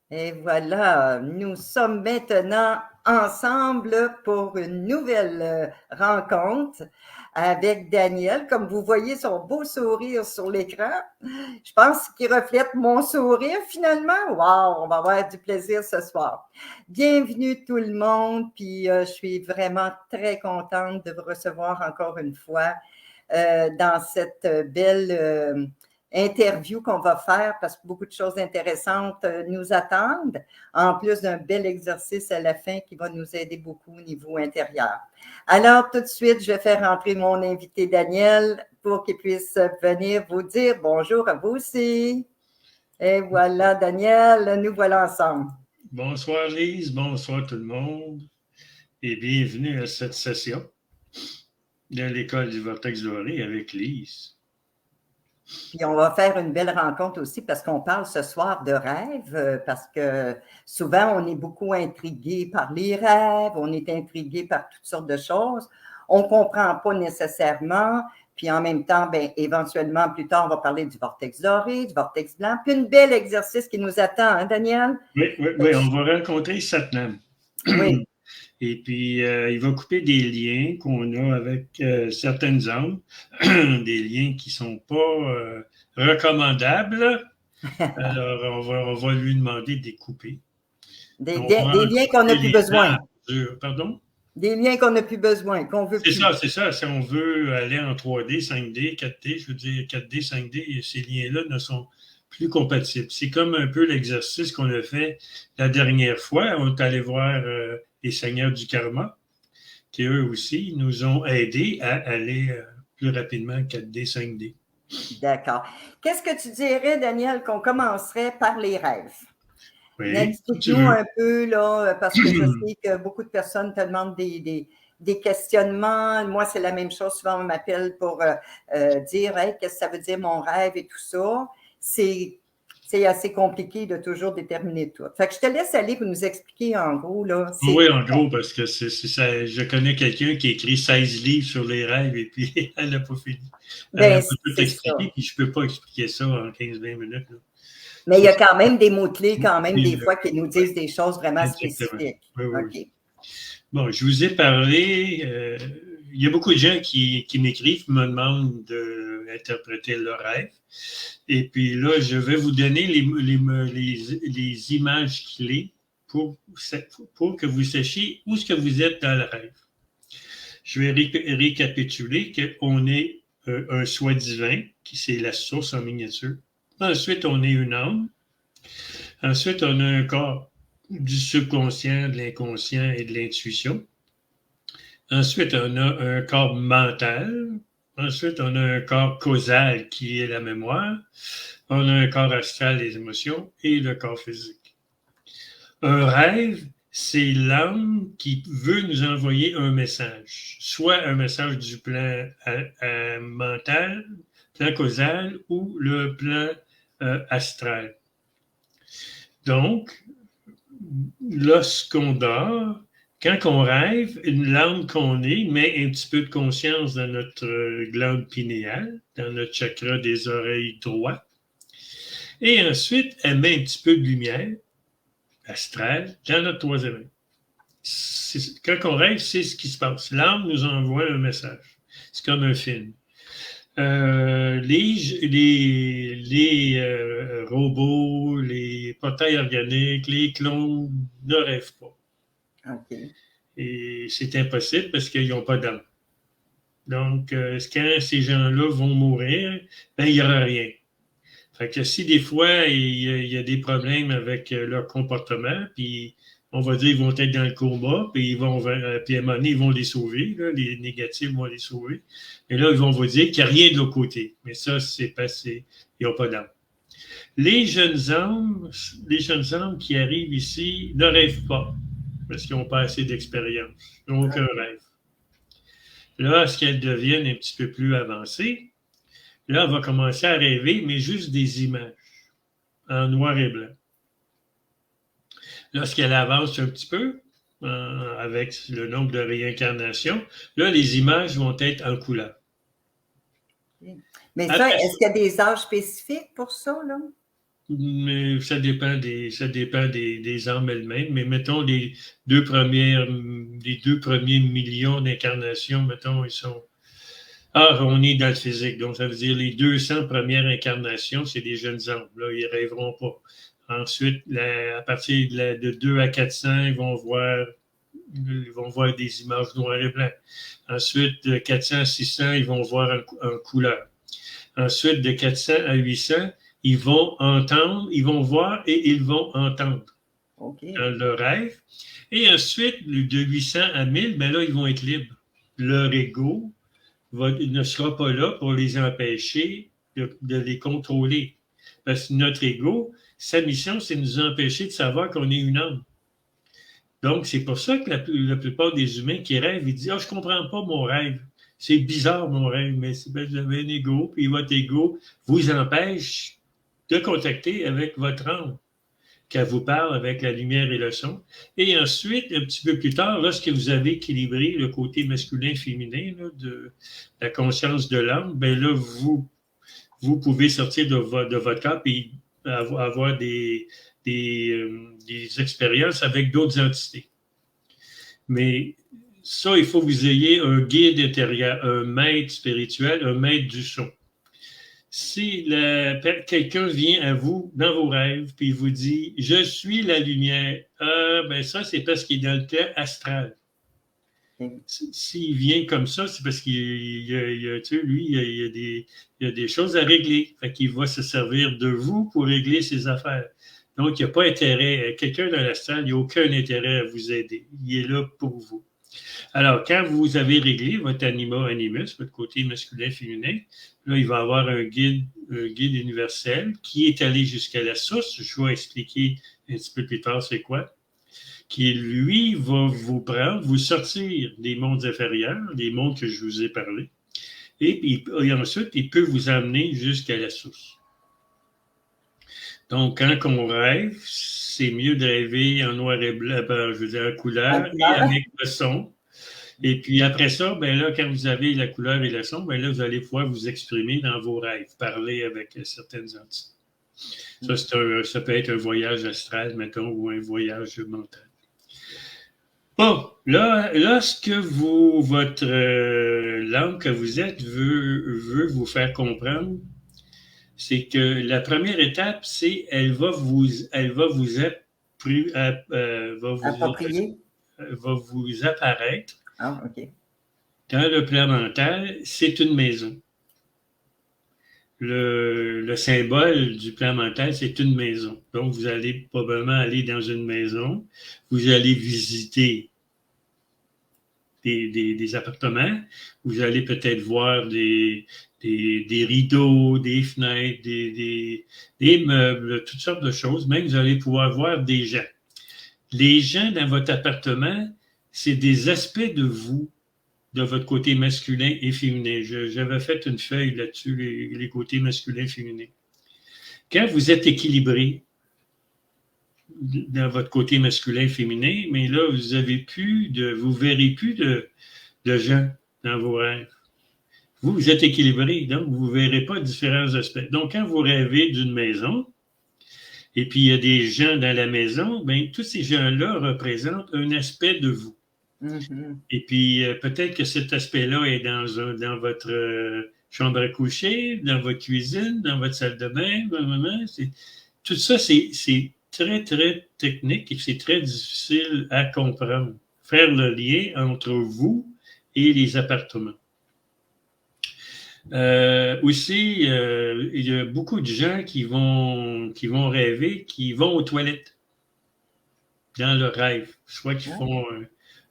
Et voilà, nous sommes maintenant ensemble pour une nouvelle rencontre avec Daniel. Comme vous voyez son beau sourire sur l'écran, je pense qu'il reflète mon sourire finalement. Wow, on va avoir du plaisir ce soir. Bienvenue tout le monde, puis je suis vraiment très contente de vous recevoir encore une fois dans cette belle interview qu'on va faire parce que beaucoup de choses intéressantes nous attendent, en plus d'un bel exercice à la fin qui va nous aider beaucoup au niveau intérieur. Alors, tout de suite, je vais faire entrer mon invité Daniel pour qu'il puisse venir vous dire bonjour à vous aussi. Et voilà, Daniel, nous voilà ensemble. Bonsoir Lise, bonsoir tout le monde et bienvenue à cette session de l'école du Vortex Doré avec Lise. Puis on va faire une belle rencontre aussi parce qu'on parle ce soir de rêves, parce que souvent on est beaucoup intrigué par les rêves, on est intrigué par toutes sortes de choses. On ne comprend pas nécessairement, puis en même temps, ben, éventuellement, plus tard, on va parler du vortex doré, du vortex blanc, puis une belle exercice qui nous attend, hein, Daniel? Oui, on va rencontrer Satnam. Oui. Et puis, il va couper des liens qu'on a avec certaines âmes, des liens qui ne sont pas recommandables. Alors, on va lui demander de les couper. Des, On des, va des liens qu'on n'a couper plus les besoin. arbres. Pardon? Des liens qu'on n'a plus besoin, qu'on veut C'est plus. ça, c'est ça. Si on veut aller en 3D, 5D, 4D, je veux dire 4D, 5D, ces liens-là ne sont plus compatibles. C'est comme un peu l'exercice qu'on a fait la dernière fois. On est allé voir les Seigneurs du Karma, qui eux aussi nous ont aidés à aller plus rapidement 4D, 5D. D'accord. Qu'est-ce que tu dirais, Daniel, qu'on commencerait par les rêves? Oui, comme tu Explique-nous veux. un peu, là, parce que je sais que beaucoup de personnes te demandent des questionnements. Moi, c'est la même chose. Souvent, on m'appelle pour dire hey, qu'est-ce que ça veut dire mon rêve et tout ça. C'est assez compliqué de toujours déterminer tout. Fait que je te laisse aller pour nous expliquer en gros, là, c'est Oui, en gros, parce que ça, je connais quelqu'un qui a écrit 16 livres sur les rêves et puis elle n'a pas fini. Elle n'a ben, pas tout c'est ça. expliqué, puis je ne peux pas expliquer ça en 15-20 minutes. Là. Mais il y a quand même des mots-clés, quand même, des fois, qui nous Oui, disent des choses vraiment exactement. spécifiques. Oui, oui, oui. OK. Bon, je vous ai parlé. Il y a beaucoup de gens qui m'écrivent, me demandent d'interpréter leur rêve. Et puis là, je vais vous donner les images clés pour que vous sachiez où est-ce que vous êtes dans le rêve. Je vais récapituler qu'on est un soi divin, qui c'est la source en miniature. Ensuite, on est une âme. Ensuite, on a un corps du subconscient, de l'inconscient et de l'intuition. Ensuite, on a un corps mental. Ensuite, on a un corps causal qui est la mémoire. On a un corps astral, les émotions, et le corps physique. Un rêve, c'est l'âme qui veut nous envoyer un message, soit un message du plan mental, plan causal ou le plan astral. Donc, lorsqu'on dort, quand on rêve, une langue qu'on est met un petit peu de conscience dans notre glande pinéale, dans notre chakra des oreilles droit. Et ensuite, elle met un petit peu de lumière astrale dans notre troisième œil. Quand on rêve, c'est ce qui se passe. L'âme nous envoie un message. C'est comme un film. Les robots, les portails organiques, les clones ne rêvent pas. OK. Et c'est impossible parce qu'ils n'ont pas d'âme. Donc, quand ces gens-là vont mourir, ben, il n'y aura rien. Fait que si des fois, il y a des problèmes avec leur comportement, puis on va dire qu'ils vont être dans le coma, puis puis à un moment donné, ils vont les sauver, là, les négatifs vont les sauver. Et là, ils vont vous dire qu'il n'y a rien de l'autre côté. Mais ça, c'est passé. Ils n'ont pas d'âme. Les jeunes âmes qui arrivent ici ne rêvent pas parce qu'ils n'ont pas assez d'expérience. Ils n'ont aucun rêve. Lorsqu'elles deviennent un petit peu plus avancées, là, on va commencer à rêver, mais juste des images en noir et blanc. Lorsqu'elle avance un petit peu, avec le nombre de réincarnations, là, les images vont être en couleur. Mais ça, Après, est-ce qu'il y a des âges spécifiques pour ça, là? Mais ça dépend des âmes elles-mêmes. Mais mettons, les deux premiers millions d'incarnations, mettons, ils sont. Ah, on est dans le physique. Donc, ça veut dire les 200 premières incarnations, c'est des jeunes âmes. Là, ils rêveront pas. Ensuite, à partir de 2 à 400, ils vont voir des images noires et blancs. Ensuite, de 400 à 600, ils vont voir en couleur. Ensuite, de 400 à 800, ils vont entendre, ils vont voir et ils vont entendre dans leur rêve. Et ensuite, de 800 à 1000, ben là, ils vont être libres. Leur ego ne sera pas là pour les empêcher de les contrôler. Parce que notre ego, sa mission, c'est de nous empêcher de savoir qu'on est une âme. Donc, c'est pour ça que la plupart des humains qui rêvent, ils disent « Ah, je ne comprends pas mon rêve. C'est bizarre mon rêve, mais c'est parce que vous avez un ego, puis votre ego vous empêche de contacter avec votre âme, qu'elle vous parle avec la lumière et le son. Et ensuite, un petit peu plus tard, lorsque vous avez équilibré le côté masculin-féminin de la conscience de l'âme, ben là, vous pouvez sortir de votre corps et avoir des expériences avec d'autres entités. Mais ça, il faut que vous ayez un guide intérieur, un maître spirituel, un maître du son. Si quelqu'un vient à vous dans vos rêves puis il vous dit « Je suis la lumière », ben ça, c'est parce qu'il est dans le plan astral. S'il vient comme ça, c'est parce qu'il y a des choses à régler. Fait qu'il va se servir de vous pour régler ses affaires. Donc, il n'y a pas intérêt. Quelqu'un dans l'astral, il n'y a aucun intérêt à vous aider. Il est là pour vous. Alors, quand vous avez réglé votre anima animus, votre côté masculin-féminin, là, il va y avoir un guide universel qui est allé jusqu'à la source. Je vais expliquer un petit peu plus tard c'est quoi. Qui, lui, va vous prendre, vous sortir des mondes inférieurs, des mondes que je vous ai parlé, et ensuite, il peut vous amener jusqu'à la source. Donc, quand on rêve, c'est mieux de rêver en noir et blanc, je veux dire en couleur, et avec le son. Et puis après ça, ben là, quand vous avez la couleur et le son, ben là, vous allez pouvoir vous exprimer dans vos rêves, parler avec certaines entités. Ça peut être un voyage astral, mettons, ou un voyage mental. Bon, là, lorsque votre langue que vous êtes veut vous faire comprendre, c'est que la première étape, c'est elle va vous apparaître dans le plan mental, c'est une maison. Le symbole du plan mental, c'est une maison. Donc, vous allez probablement aller dans une maison, vous allez visiter des appartements, vous allez peut-être voir des rideaux, des fenêtres, des meubles, toutes sortes de choses. Même, vous allez pouvoir voir des gens. Les gens dans votre appartement, c'est des aspects de vous, de votre côté masculin et féminin. J'avais fait une feuille là-dessus, les côtés masculins et féminins. Quand vous êtes équilibré dans votre côté masculin et féminin, mais là, vous verrez plus de gens dans vos rêves. Vous êtes équilibré, donc vous ne verrez pas différents aspects. Donc, quand vous rêvez d'une maison, et puis il y a des gens dans la maison, bien, tous ces gens-là représentent un aspect de vous. Mm-hmm. Et puis, peut-être que cet aspect-là est dans votre chambre à coucher, dans votre cuisine, dans votre salle de bain. Tout ça, c'est très, très technique et c'est très difficile à comprendre. Faire le lien entre vous et les appartements. Aussi, il y a beaucoup de gens qui vont rêver, qui vont aux toilettes dans leur rêve. Soit qu'ils font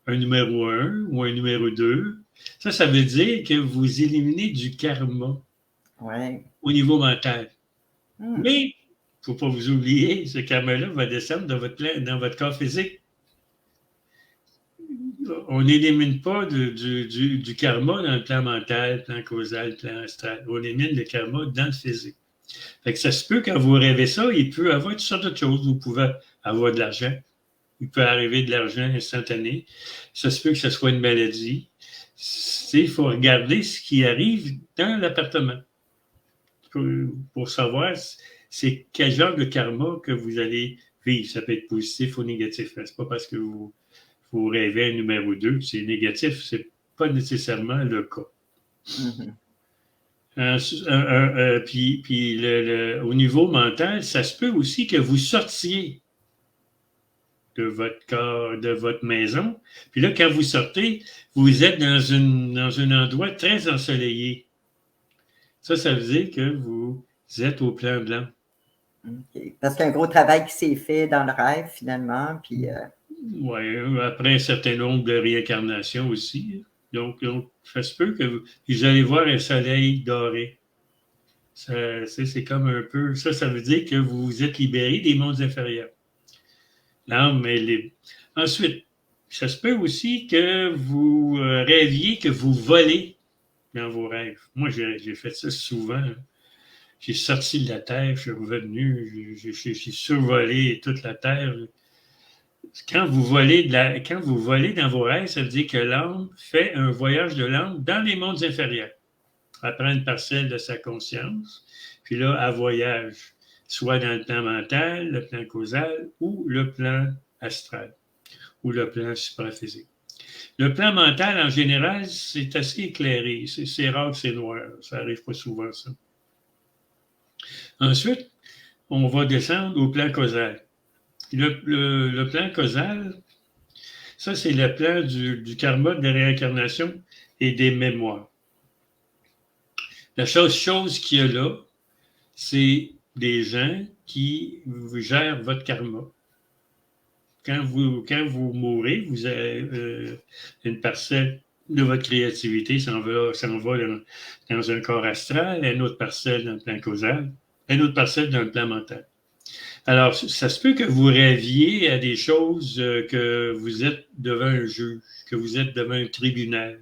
un numéro 1 ou un numéro 2. Ça veut dire que vous éliminez du karma au niveau mental. Mais, il ne faut pas vous oublier, ce karma-là va descendre dans votre corps physique. On n'élimine pas du karma dans le plan mental, plan causal, plan astral. On élimine le karma dans le physique. Fait que ça se peut, quand vous rêvez ça, il peut avoir toutes sortes de choses. Vous pouvez avoir de l'argent. Il peut arriver de l'argent instantané. Ça se peut que ce soit une maladie. Il faut regarder ce qui arrive dans l'appartement pour savoir c'est quel genre de karma que vous allez vivre. Ça peut être positif ou négatif. C'est pas parce que vous rêvez un numéro 2 que c'est négatif. C'est pas nécessairement le cas. Mhm. Puis au niveau mental, ça se peut aussi que vous sortiez de votre corps, de votre maison. Puis là, quand vous sortez, vous êtes dans un endroit très ensoleillé. Ça veut dire que vous êtes au plan blanc. Okay. Parce qu'il y a un gros travail qui s'est fait dans le rêve, finalement. Puis, Oui, après un certain nombre de réincarnations aussi. Donc ça se peut que vous allez voir un soleil doré. C'est comme un peu. Ça veut dire que vous vous êtes libéré des mondes inférieurs. L'âme est libre. Ensuite, ça se peut aussi que vous rêviez que vous volez dans vos rêves. Moi, j'ai fait ça souvent. J'ai sorti de la terre, je suis revenu, j'ai survolé toute la terre. Quand vous volez dans vos rêves, ça veut dire que l'âme fait un voyage de l'âme dans les mondes inférieurs. Elle prend une parcelle de sa conscience, puis là, elle voyage soit dans le plan mental, le plan causal, ou le plan astral, ou le plan supraphysique. Le plan mental, en général, c'est assez éclairé. C'est rare que c'est noir. Ça n'arrive pas souvent, ça. Ensuite, on va descendre au plan causal. Le plan causal, ça, c'est le plan du karma, de la réincarnation et des mémoires. La chose qu'il y a là, c'est des gens qui vous gèrent votre karma. Quand vous mourrez, vous avez une parcelle de votre créativité s'en va dans un corps astral, une autre parcelle dans le plan causal, une autre parcelle dans le plan mental. Alors, ça se peut que vous rêviez à des choses que vous êtes devant un juge, que vous êtes devant un tribunal.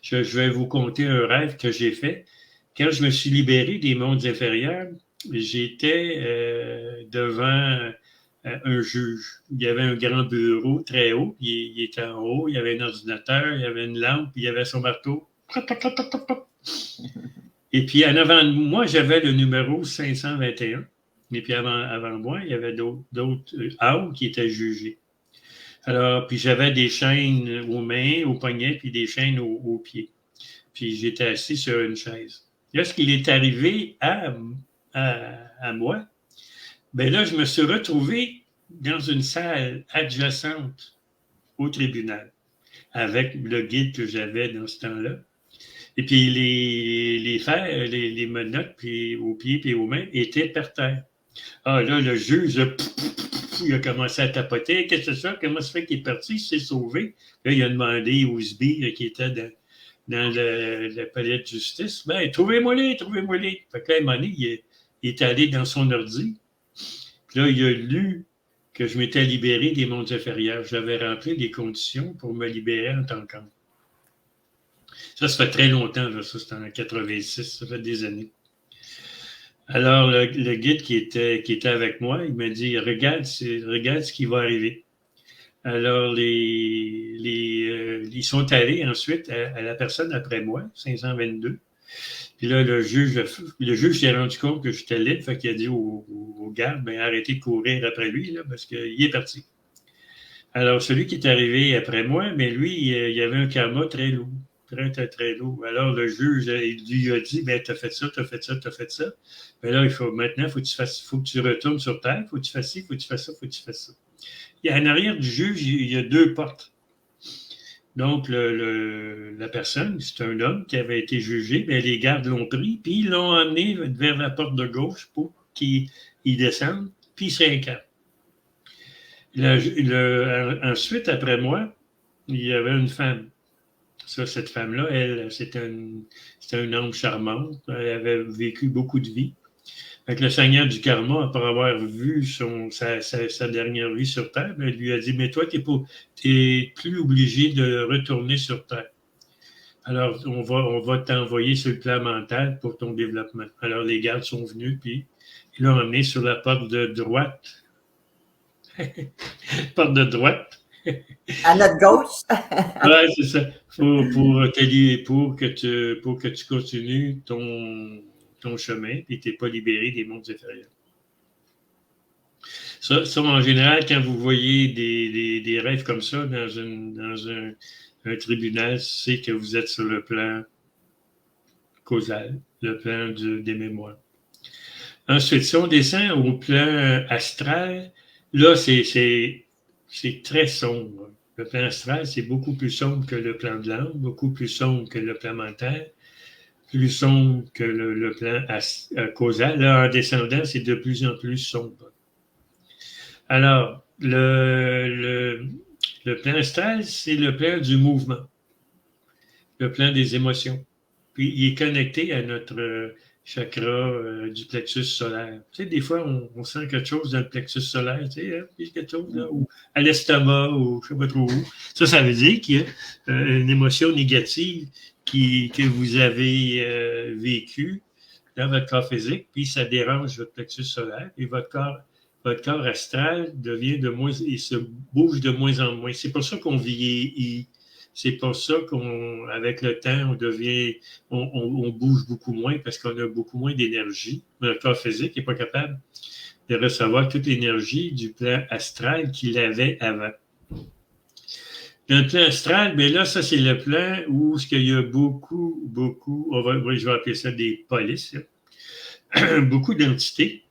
Je vais vous conter un rêve que j'ai fait. Quand je me suis libéré des mondes inférieurs, j'étais devant un juge. Il y avait un grand bureau très haut, il était en haut, il y avait un ordinateur, il y avait une lampe, il y avait son marteau. Et puis en avant de moi, j'avais le numéro 521. Et puis avant moi, il y avait d'autres âmes qui étaient jugés. Alors, puis j'avais des chaînes aux mains, aux poignets, puis des chaînes aux pieds. Puis j'étais assis sur une chaise. Lorsqu'il est arrivé à moi, ben là, je me suis retrouvé dans une salle adjacente au tribunal avec le guide que j'avais dans ce temps-là. Et puis les menottes puis aux pieds et aux mains étaient par terre. Ah là, le juge, il a commencé à tapoter. Qu'est-ce que c'est ça? Comment ça fait qu'il est parti? Il s'est sauvé. Là, il a demandé au SBI qui était dans le palais de justice, ben, trouvez-moi-les. Fait que là, à un moment donné, il est allé dans son ordi. Puis là, il a lu que je m'étais libéré des mondes inférieurs. J'avais rempli les conditions pour me libérer en tant qu'homme. Ça fait très longtemps, là. Ça, c'était en 86, ça fait des années. Alors, le guide qui était avec moi, il m'a dit, regarde ce qui va arriver. Alors, ils sont allés ensuite à la personne après moi, 522. Puis là, le juge s'est rendu compte que j'étais libre, fait qu'il a dit au garde, ben, arrêtez de courir après lui, là, parce qu'il est parti. Alors, celui qui est arrivé après moi, mais lui, il avait un karma très lourd. Très, très lourd. Alors, le juge, il lui a dit, ben, t'as fait ça. Mais là, maintenant, faut que tu retournes sur terre, faut que tu fasses ci, faut que tu fasses ça. Et en arrière du juge, il y a 2 portes. Donc, la personne, c'est un homme qui avait été jugé, mais les gardes l'ont pris, puis ils l'ont emmené vers la porte de gauche pour qu'il descende, puis il se réincarne. Ensuite, après moi, il y avait une femme. Ça, cette femme-là, elle, c'était un homme charmant. Elle avait vécu beaucoup de vie. Fait que le Seigneur du Karma, après avoir vu sa dernière vie sur Terre, il lui a dit, mais toi, t'es plus obligé de retourner sur Terre. Alors, on va t'envoyer sur le plan mental pour ton développement. Alors, les gardes sont venus, puis ils l'ont emmené sur la porte de droite. Porte de droite. À notre gauche. Ouais, c'est ça. Pour que tu continues ton chemin, puis tu n'es pas libéré des mondes inférieurs. Ça, en général, quand vous voyez des rêves comme ça dans un tribunal, c'est que vous êtes sur le plan causal, le plan des mémoires. Ensuite, si on descend au plan astral, là, c'est très sombre. Le plan astral, c'est beaucoup plus sombre que le plan de l'âme, beaucoup plus sombre que le plan mental, plus sombre que le plan causal. Là, en descendant, c'est de plus en plus sombre. Alors, le plan astral, c'est le plan du mouvement, le plan des émotions. Puis, il est connecté à notre chakra du plexus solaire. Tu sais, des fois, on sent quelque chose dans le plexus solaire, tu sais, hein, il y a quelque chose là, ou à l'estomac, ou je ne sais pas trop où. Ça veut dire qu'il y a une émotion négative que vous avez vécue dans votre corps physique, puis ça dérange votre plexus solaire, et votre corps astral devient il se bouge de moins en moins. C'est pour ça qu'on vieillit. C'est pour ça qu'avec le temps, on bouge beaucoup moins parce qu'on a beaucoup moins d'énergie. Notre corps physique n'est pas capable de recevoir toute l'énergie du plan astral qu'il avait avant. Dans le plan astral, bien là, ça c'est le plan où il y a beaucoup, je vais appeler ça des polices, beaucoup d'entités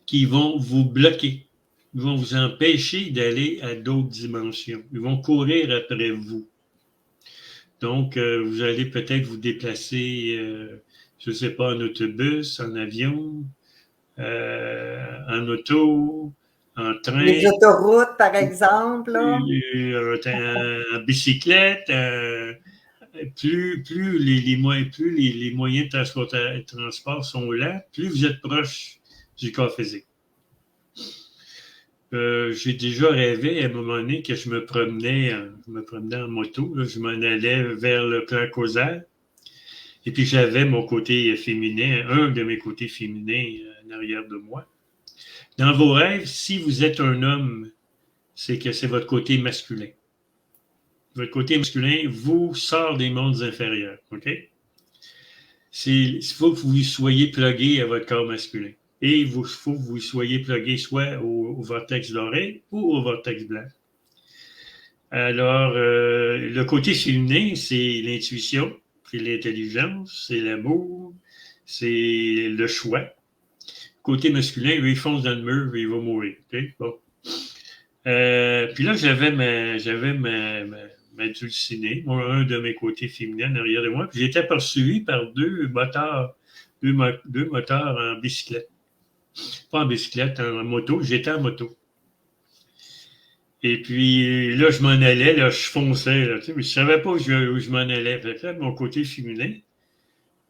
qui vont vous bloquer. Ils vont vous empêcher d'aller à d'autres dimensions. Ils vont courir après vous. Donc, vous allez peut-être vous déplacer, je ne sais pas, en autobus, en avion, en auto, en train. Les autoroutes, par exemple. En bicyclette. Plus les moyens de transport sont lents, plus vous êtes proche du corps physique. J'ai déjà rêvé à un moment donné que je me promenais en moto. Là, je m'en allais vers le plan causal. Et puis j'avais mon côté féminin, un de mes côtés féminins en arrière de moi. Dans vos rêves, si vous êtes un homme, c'est que c'est votre côté masculin. Votre côté masculin vous sort des mondes inférieurs. OK? Il faut que vous soyez plugué à votre corps masculin. Et il faut que vous soyez plugué soit au vortex doré ou au vortex blanc. Alors, le côté féminin, c'est l'intuition, c'est l'intelligence, c'est l'amour, c'est le choix. Côté masculin, lui, il fonce dans le mur et il va mourir. Okay? Bon. Puis là, j'avais ma dulcinée, un de mes côtés féminins derrière de moi. Puis j'étais poursuivi par deux moteurs en bicyclette. Pas en bicyclette, en moto. J'étais en moto. Et puis là, je m'en allais, là, je fonçais, là, tu sais, mais je savais pas où je m'en allais. Fait que là, mon côté féminin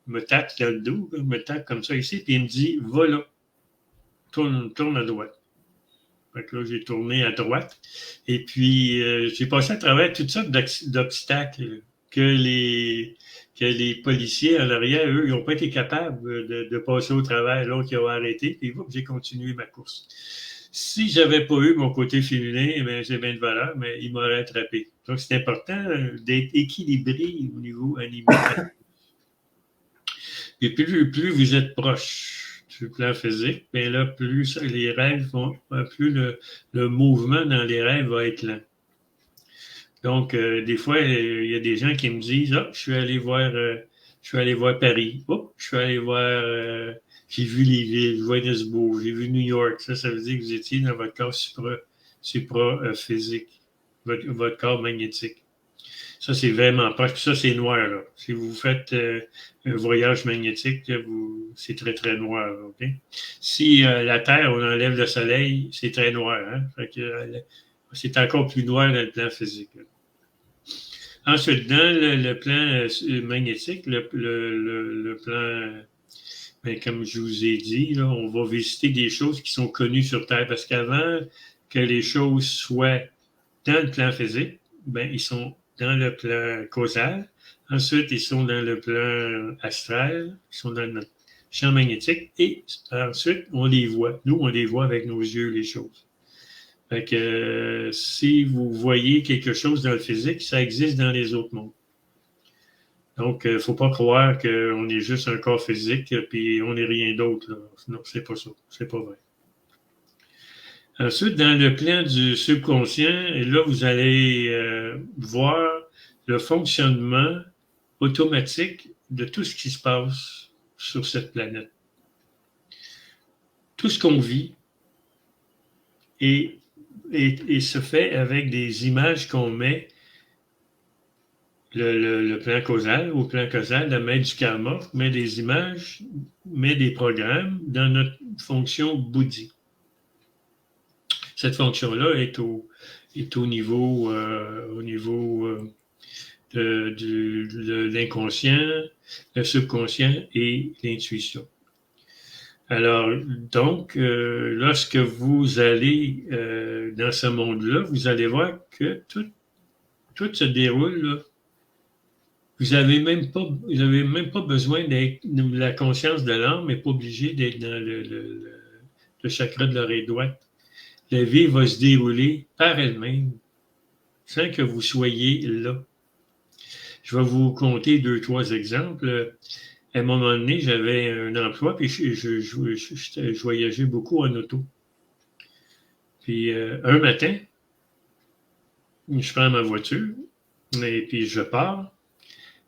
me tape dans le dos, là, me tape comme ça ici, puis il me dit, va là, tourne à droite. Fait que là, j'ai tourné à droite. Et puis, j'ai passé à travers toutes sortes d'obstacles que les policiers à l'arrière, eux, ils n'ont pas été capables de passer au travers. L'autre, ils ont arrêté, puis j'ai continué ma course. Si j'avais pas eu mon côté féminin, eh j'ai bien de valeur, mais il m'aurait attrapé. Donc, c'est important d'être équilibré au niveau animal. Et plus vous êtes proche du plan physique, bien là, plus les rêves plus le mouvement dans les rêves va être lent. Donc, des fois, il y a des gens qui me disent, je suis allé voir Paris. Oh, je suis allé voir, j'ai vu les villes, Johannesburg, j'ai vu New York. Ça veut dire que vous étiez dans votre corps supra-physique, votre corps magnétique. Ça, c'est vraiment proche. Puis ça, c'est noir, là. Si vous faites un voyage magnétique, c'est très, très noir, OK? Si la Terre, on enlève le Soleil, c'est très noir, hein? Fait que c'est encore plus noir dans le plan physique, là. Ensuite, dans le plan magnétique, le plan, comme je vous ai dit, là, on va visiter des choses qui sont connues sur Terre, parce qu'avant que les choses soient dans le plan physique, ils sont dans le plan causal. Ensuite, ils sont dans le plan astral, ils sont dans notre champ magnétique, et ensuite, on les voit. Nous, on les voit avec nos yeux, les choses. Fait que si vous voyez quelque chose dans le physique, ça existe dans les autres mondes. Donc, il ne faut pas croire qu'on est juste un corps physique puis on n'est rien d'autre. Là. Non, c'est pas ça. C'est pas vrai. Ensuite, dans le plan du subconscient, et là, vous allez voir le fonctionnement automatique de tout ce qui se passe sur cette planète. Tout ce qu'on vit et se fait avec des images qu'on met, le plan causal, au plan causal, la main du karma, met des images, met des programmes dans notre fonction bouddhi. Cette fonction-là est au niveau, de l'inconscient, le subconscient et l'intuition. Alors, donc, lorsque vous allez dans ce monde-là, vous allez voir que tout se déroule là. Vous n'avez même pas besoin d'être, la conscience de l'âme n'est pas obligée d'être dans le chakra de l'oreille droite. La vie va se dérouler par elle-même, sans que vous soyez là. Je vais vous conter 2-3 exemples. À un moment donné, j'avais un emploi, puis je voyageais beaucoup en auto. Puis un matin, je prends ma voiture, et puis je pars.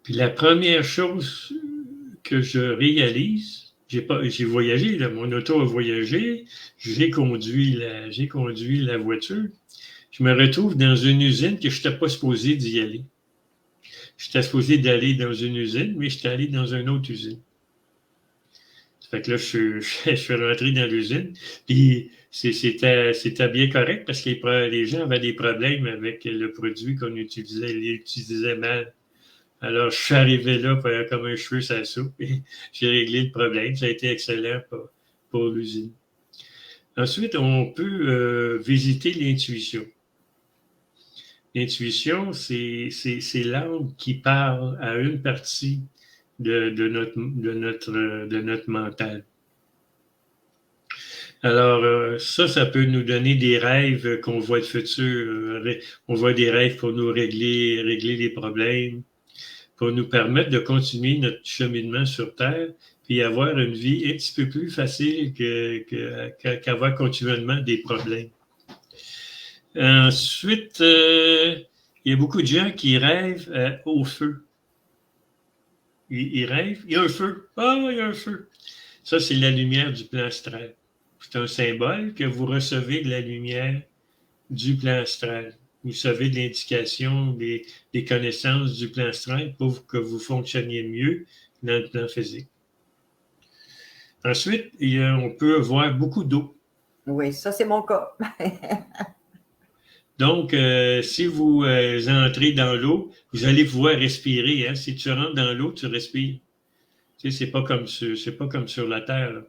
Puis la première chose que je réalise, j'ai voyagé, là, mon auto a voyagé, j'ai conduit la voiture. Je me retrouve dans une usine que je n'étais pas supposé d'y aller. J'étais supposé d'aller dans une usine, mais j'étais allé dans une autre usine. Fait que là, je suis rentré dans l'usine, puis c'était bien correct parce que les gens avaient des problèmes avec le produit qu'on utilisait, ils l'utilisaient mal. Alors, je suis arrivé là comme un cheveu sur la soupe et j'ai réglé le problème. Ça a été excellent pour l'usine. Ensuite, on peut visiter l'intuition. L'intuition, c'est l'âme qui parle à une partie de notre mental. Alors, ça peut nous donner des rêves qu'on voit le futur. On voit des rêves pour nous régler les problèmes, pour nous permettre de continuer notre cheminement sur Terre, puis avoir une vie un petit peu plus facile qu'avoir continuellement des problèmes. Ensuite, il y a beaucoup de gens qui rêvent au feu. Ils rêvent, il y a un feu. Ah, il y a un feu. Ça, c'est la lumière du plan astral. C'est un symbole que vous recevez de la lumière du plan astral. Vous recevez de l'indication, des connaissances du plan astral pour que vous fonctionniez mieux dans le plan physique. Ensuite, on peut voir beaucoup d'eau. Oui, ça, c'est mon cas. Donc, si vous entrez dans l'eau, vous allez pouvoir respirer. Hein? Si tu rentres dans l'eau, tu respires. Tu sais, c'est pas comme sur la Terre. Là.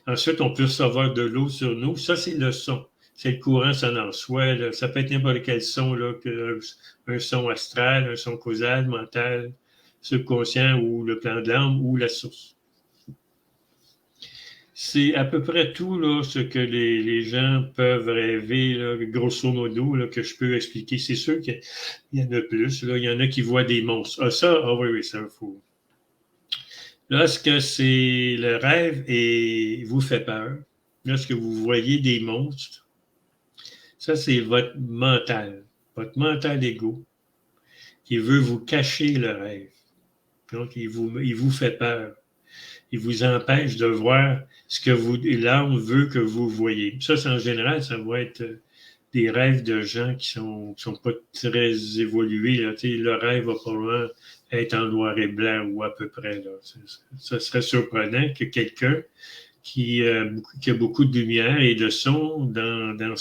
Ensuite, on peut recevoir de l'eau sur nous. Ça, c'est le son. C'est le courant sonore. Soit, là, ça peut être n'importe quel son, là, un son astral, un son causal, mental, subconscient, ou le plan de l'âme, ou la source. C'est à peu près tout là, ce que les gens peuvent rêver, là, grosso modo, là, que je peux expliquer. C'est sûr qu'il y en a plus. Là. Il y en a qui voient des monstres. Ah oui, ça, faut. Lorsque c'est le rêve et vous fait peur, lorsque vous voyez des monstres, ça, c'est votre mental égo, qui veut vous cacher le rêve. Donc, il vous fait peur. Il vous empêche de voir ce que l'âme veut que vous voyez. Ça, en général, ça va être des rêves de gens qui sont pas très évolués. Là. Le rêve va probablement être en noir et blanc ou à peu près. Là. Ça serait surprenant que quelqu'un qui a beaucoup de lumière et de son dans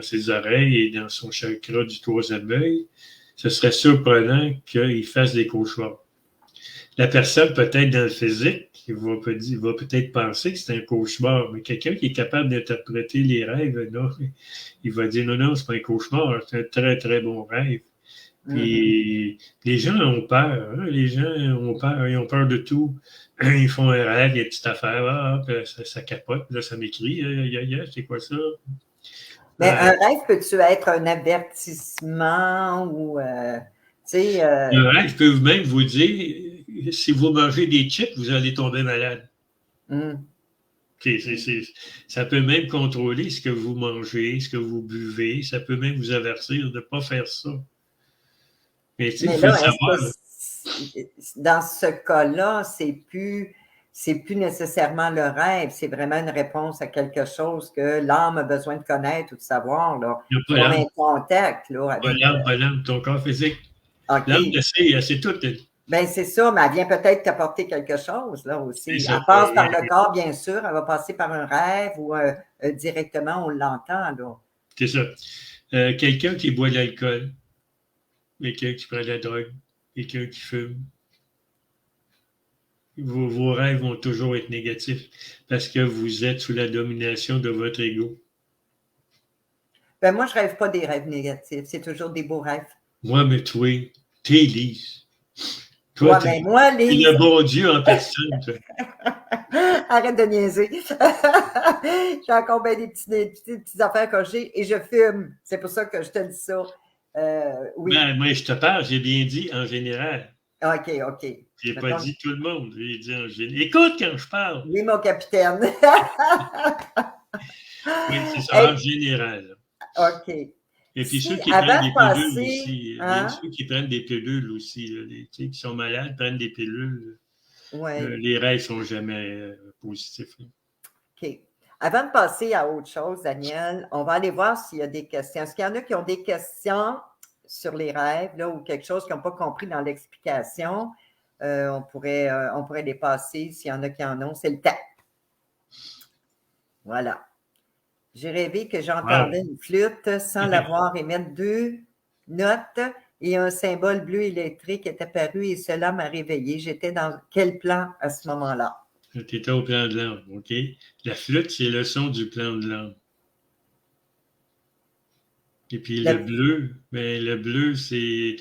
ses oreilles et dans son chakra du troisième œil, ce serait surprenant qu'il fasse des cauchemars. La personne, peut-être dans le physique, va peut-être penser que c'est un cauchemar, mais quelqu'un qui est capable d'interpréter les rêves, non, il va dire non, c'est pas un cauchemar, c'est un très, très bon rêve. Puis les gens ont peur, hein? Les gens ont peur, ils ont peur de tout. Ils font un rêve, il y a une petite affaire, ça capote, là, ça m'écrit, c'est quoi ça? Mais un rêve, peux-tu être un avertissement ou sais, Le rêve peut même vous dire, si vous mangez des chips, vous allez tomber malade. Ça peut même contrôler ce que vous mangez, ce que vous buvez. Ça peut même vous avertir de ne pas faire ça. Mais il faut le là, savoir. Dans ce cas-là, c'est plus nécessairement le rêve, c'est vraiment une réponse à quelque chose que l'âme a besoin de connaître ou de savoir, là. Il n'y a pas Comme l'âme. un contact, là, avec... Pas l'âme, ton corps physique. OK. L'âme, c'est tout. Ben c'est ça, mais elle vient peut-être t'apporter quelque chose, là, aussi. Ça, Elle passe par le corps, bien sûr, elle va passer par un rêve ou directement, on l'entend, là. C'est ça. Quelqu'un qui boit de l'alcool, quelqu'un qui prend de la drogue, quelqu'un qui fume, vos rêves vont toujours être négatifs parce que vous êtes sous la domination de votre ego. Ben moi, je rêve pas des rêves négatifs, c'est toujours des beaux rêves. Moi, mais toi, t'es Lise. Toi, ouais, ben moi, Lise... T'es le bon Dieu en personne, toi. Arrête de niaiser. J'ai encore bien des petites affaires que j'ai et je fume. C'est pour ça que je te dis ça. Oui. Ben, moi, je te parle, j'ai bien dit en général. OK. J'ai pas dit tout le monde, j'ai dit en général. Écoute quand je parle. Oui, mon capitaine. Oui, c'est ça, en général. OK. Et puis ceux qui prennent des pilules aussi. Ceux qui prennent des pilules aussi, qui sont malades, prennent des pilules. Ouais. Les rêves ne sont jamais positifs. OK. Avant de passer à autre chose, Daniel, on va aller voir s'il y a des questions. Est-ce qu'il y en a qui ont des questions sur les rêves là, ou quelque chose qu'ils n'ont pas compris dans l'explication? On pourrait les passer s'il y en a qui en ont. C'est le temps. Voilà. J'ai rêvé que j'entendais une flûte sans l'avoir et mettre 2 notes et un symbole bleu électrique est apparu et cela m'a réveillé. J'étais dans quel plan à ce moment-là? Tu étais au plan de l'âme, OK? La flûte, c'est le son du plan de l'âme. Et puis le bleu, c'est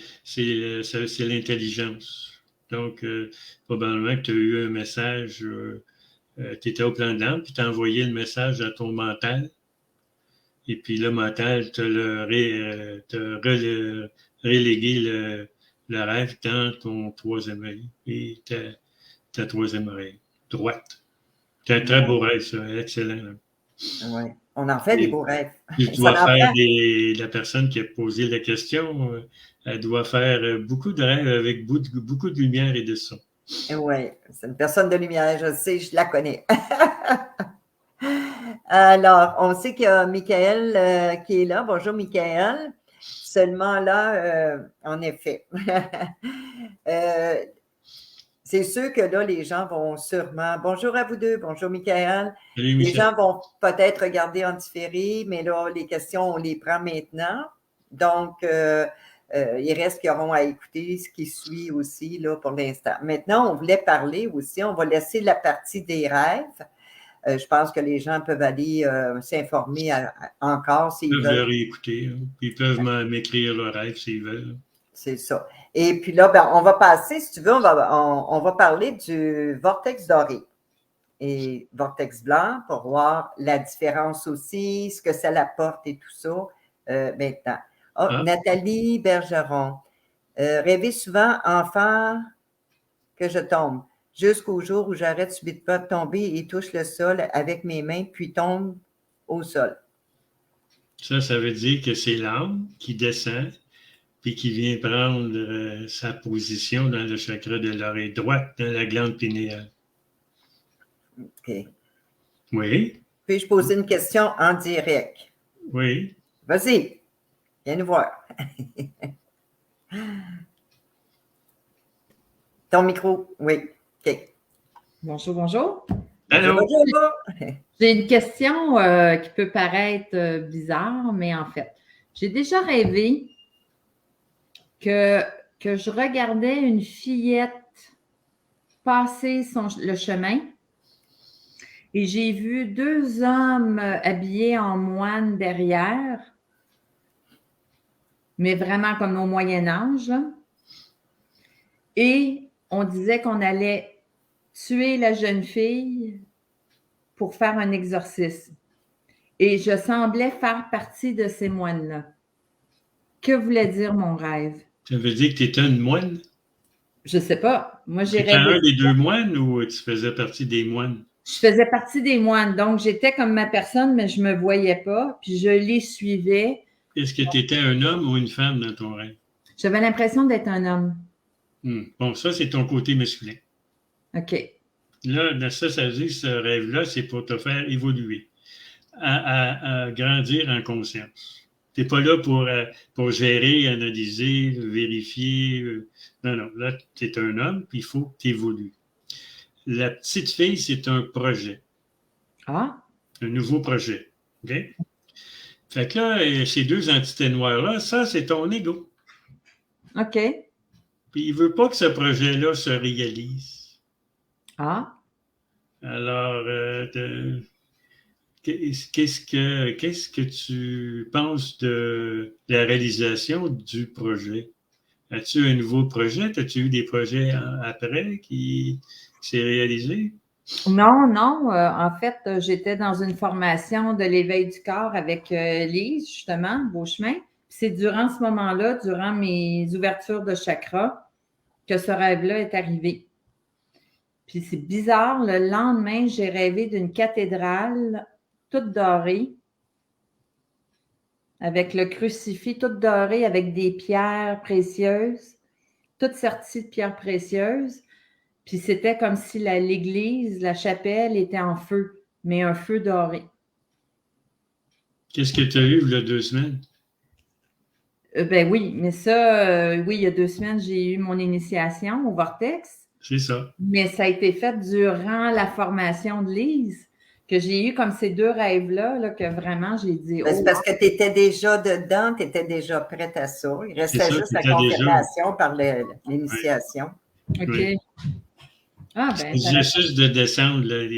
l'intelligence. Donc, probablement que tu as eu un message, tu étais au plan de l'âme, puis tu as envoyé le message à ton mental. Et puis le mental te relégué le rêve dans ton troisième œil et ta troisième oreille droite. C'est un très beau rêve, ça, excellent. Oui, on en fait des beaux rêves. Tu dois faire la personne qui a posé la question, elle doit faire beaucoup de rêves avec beaucoup de lumière et de son. Oui, c'est une personne de lumière, je sais, je la connais. Alors, on sait qu'il y a Michael qui est là. Bonjour, Michael. Seulement là, en effet. C'est sûr que là, les gens vont sûrement... Bonjour à vous deux. Bonjour, Michael. Salut, les gens vont peut-être regarder en différé, mais là, les questions, on les prend maintenant. Donc, il reste qu'ils auront à écouter ce qui suit aussi là, pour l'instant. Maintenant, on voulait parler aussi, on va laisser la partie des rêves. Je pense que les gens peuvent aller s'informer encore s'ils veulent. Ils peuvent le réécouter. Ils peuvent m'écrire leur rêve s'ils veulent. C'est ça. Et puis là, ben, on va passer, si tu veux, on va parler du vortex doré et vortex blanc pour voir la différence aussi, ce que ça apporte et tout ça maintenant. Nathalie Bergeron. Rêver souvent, enfant, que je tombe. Jusqu'au jour où j'arrête subitement de tomber et touche le sol avec mes mains, puis tombe au sol. Ça veut dire que c'est l'âme qui descend puis qui vient prendre sa position dans le chakra de l'oreille droite, dans la glande pinéale. OK. Oui. Puis-je poser une question en direct? Oui. Vas-y, viens nous voir. Ton micro, oui. OK. Bonjour. Allô? Bonjour. J'ai une question qui peut paraître bizarre, mais en fait, j'ai déjà rêvé que je regardais une fillette passer le chemin et j'ai vu 2 hommes habillés en moine derrière, mais vraiment comme au Moyen-Âge. Et on disait qu'on allait tuer la jeune fille pour faire un exorcisme. Et je semblais faire partie de ces moines-là. Que voulait dire mon rêve? Ça veut dire que tu étais une moine? Je sais pas. Moi, j'ai Tu étais rêvé. un des deux moines ou tu faisais partie des moines? Je faisais partie des moines, donc j'étais comme ma personne, mais je me voyais pas, puis je les suivais. Est-ce que tu étais un homme ou une femme dans ton rêve? J'avais l'impression d'être un homme. Bon, ça, c'est ton côté masculin. OK. Là, ça dit que ce rêve-là, c'est pour te faire évoluer, à grandir en conscience. Tu n'es pas là pour gérer, analyser, vérifier. Non, non. Là, tu es un homme, puis il faut que tu évolues. La petite fille, c'est un projet. Ah, Un nouveau projet. OK? Fait que là, ces deux entités noires-là, ça, c'est ton ego. OK. Puis il veut pas que ce projet-là se réalise. Ah, Alors, qu'est-ce que tu penses de la réalisation du projet? As-tu un nouveau projet? As-tu eu des projets après qui s'est réalisé? non, non. En fait, j'étais dans une formation de l'éveil du corps avec Lise, justement, Beauchemin. Puis c'est durant ce moment-là, durant mes ouvertures de chakras, que ce rêve-là est arrivé. Puis c'est bizarre, le lendemain, j'ai rêvé d'une cathédrale toute dorée, avec le crucifix tout doré, avec des pierres précieuses, toutes sorties de pierres précieuses. Puis c'était comme si l'église, la chapelle était en feu, mais un feu doré. Qu'est-ce que tu as eu il y a 2 semaines? Ben oui, mais ça, oui, il y a 2 semaines, j'ai eu mon initiation au Vortex, C'est ça. mais ça a été fait durant la formation de Lise, que j'ai eu comme ces deux rêves-là, là, que vraiment j'ai dit, Ben, c'est oh, parce que tu étais déjà dedans, tu étais déjà prête à ça. Il C'est restait ça, juste tu la étais déjà. confirmation par Ouais. l'initiation. OK. Oui. Ah, Il ben, ça s'agissait juste de descendre, là,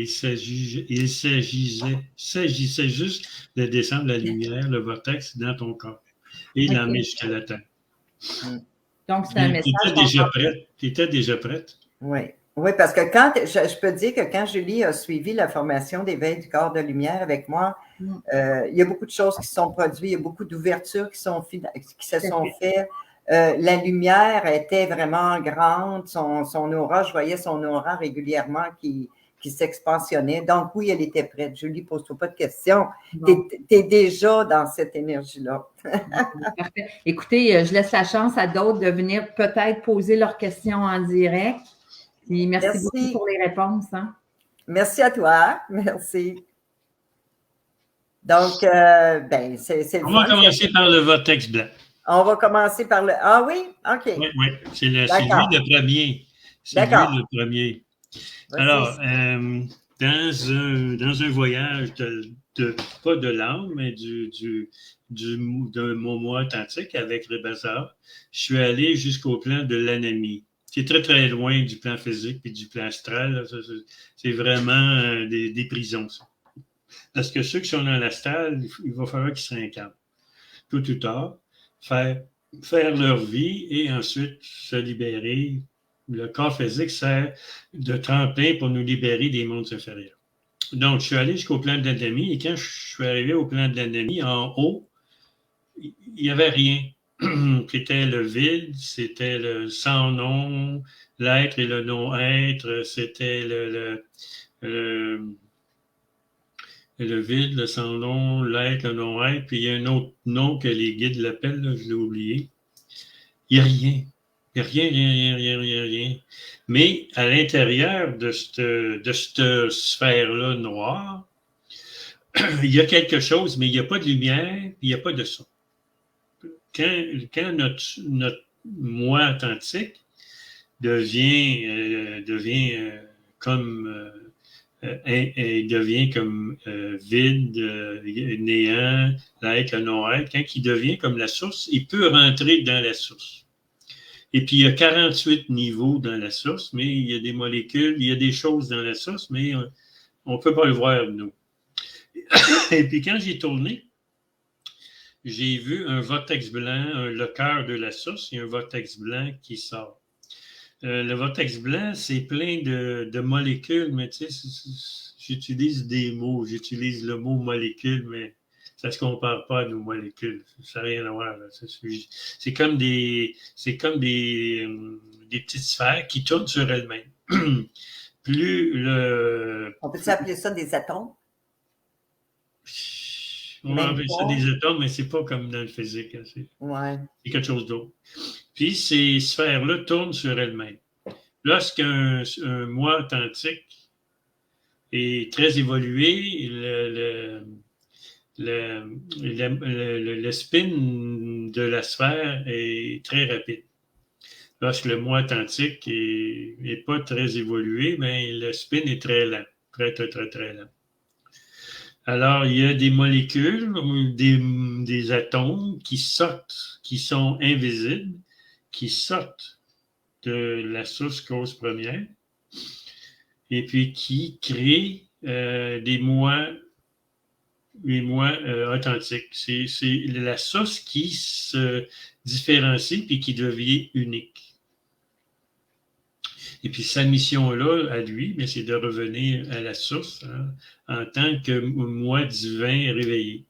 s'agissait juste de descendre la lumière, le vortex dans ton corps et OK. l'emmener jusqu'à la Terre. Donc, c'est un Tu message. étais déjà prête. Tu étais déjà prête. Oui. Oui, parce que je peux dire que quand Julie a suivi la formation d'éveil du corps de lumière avec moi, il y a beaucoup de choses qui se sont produites, il y a beaucoup d'ouvertures qui se sont faites. La lumière était vraiment grande, son aura, je voyais son aura régulièrement qui s'expansionnait. Donc oui, elle était prête. Julie, pose-toi pas de questions. Bon. Tu es déjà dans cette énergie-là. Parfait. Écoutez, je laisse la chance à d'autres de venir peut-être poser leurs questions en direct. Puis merci beaucoup pour les réponses. Hein? Merci à toi. Merci. Donc, ben, c'est le On va fun. commencer par le vortex blanc. On va commencer par le. Ah oui? OK. Oui, oui. C'est lui le premier. C'est lui le premier. Alors, dans un voyage pas de l'âme, mais de mon moi authentique avec Rebazar, je suis allé jusqu'au plan de l'anamie, qui est très, très loin du plan physique et du plan astral. Là. C'est vraiment des prisons, ça. Parce que ceux qui sont dans l'astral, il va falloir qu'ils se réincarnent. Tôt ou tard, faire leur vie et ensuite se libérer. Le corps physique sert de tremplin pour nous libérer des mondes inférieurs. Donc, je suis allé jusqu'au plan de l'anatomie et quand je suis arrivé au plan de l'anatomie, en haut, il n'y avait rien. C'était le vide, c'était le sans-nom, l'être et le non-être, c'était le vide, le sans-nom, l'être, le non-être, puis il y a un autre nom que les guides l'appellent, là, je l'ai oublié. Il n'y a rien. Il n'y a rien. Mais à l'intérieur de cette sphère-là noire, il y a quelque chose, mais il n'y a pas de lumière, il n'y a pas de son. Quand notre moi authentique devient comme il devient comme vide, néant, l'être, le non-être, quand il devient comme la source, il peut rentrer dans la source. Et puis, il y a 48 niveaux dans la source, mais il y a des molécules, il y a des choses dans la source, mais on ne peut pas le voir, nous. Et puis, quand j'ai tourné, j'ai vu un vortex blanc, le cœur de la source, il y a un vortex blanc qui sort. Le vortex blanc, c'est plein de molécules, mais tu sais, j'utilise des mots, j'utilise le mot molécule, mais Ça ne se compare pas à nos molécules. Ça n'a rien à voir. Là. C'est comme des petites sphères qui tournent sur elles-mêmes. Plus le... On peut appeler ça des atomes? On va appeler ça des atomes, mais c'est pas comme dans le physique. Hein. C'est quelque chose d'autre. Puis ces sphères-là tournent sur elles-mêmes. Lorsqu'un moi authentique est très évolué, le spin de la sphère est très rapide. Lorsque le moi authentique n'est pas très évolué, mais le spin est très lent, très, très, très, très lent. Alors, il y a des molécules, des atomes qui sortent, qui sont invisibles, qui sortent de la source cause première et puis qui créent des moi authentiques. C'est la source qui se différencie puis qui devient unique. Et puis sa mission-là, à lui, mais c'est de revenir à la source hein, en tant que moi divin réveillé.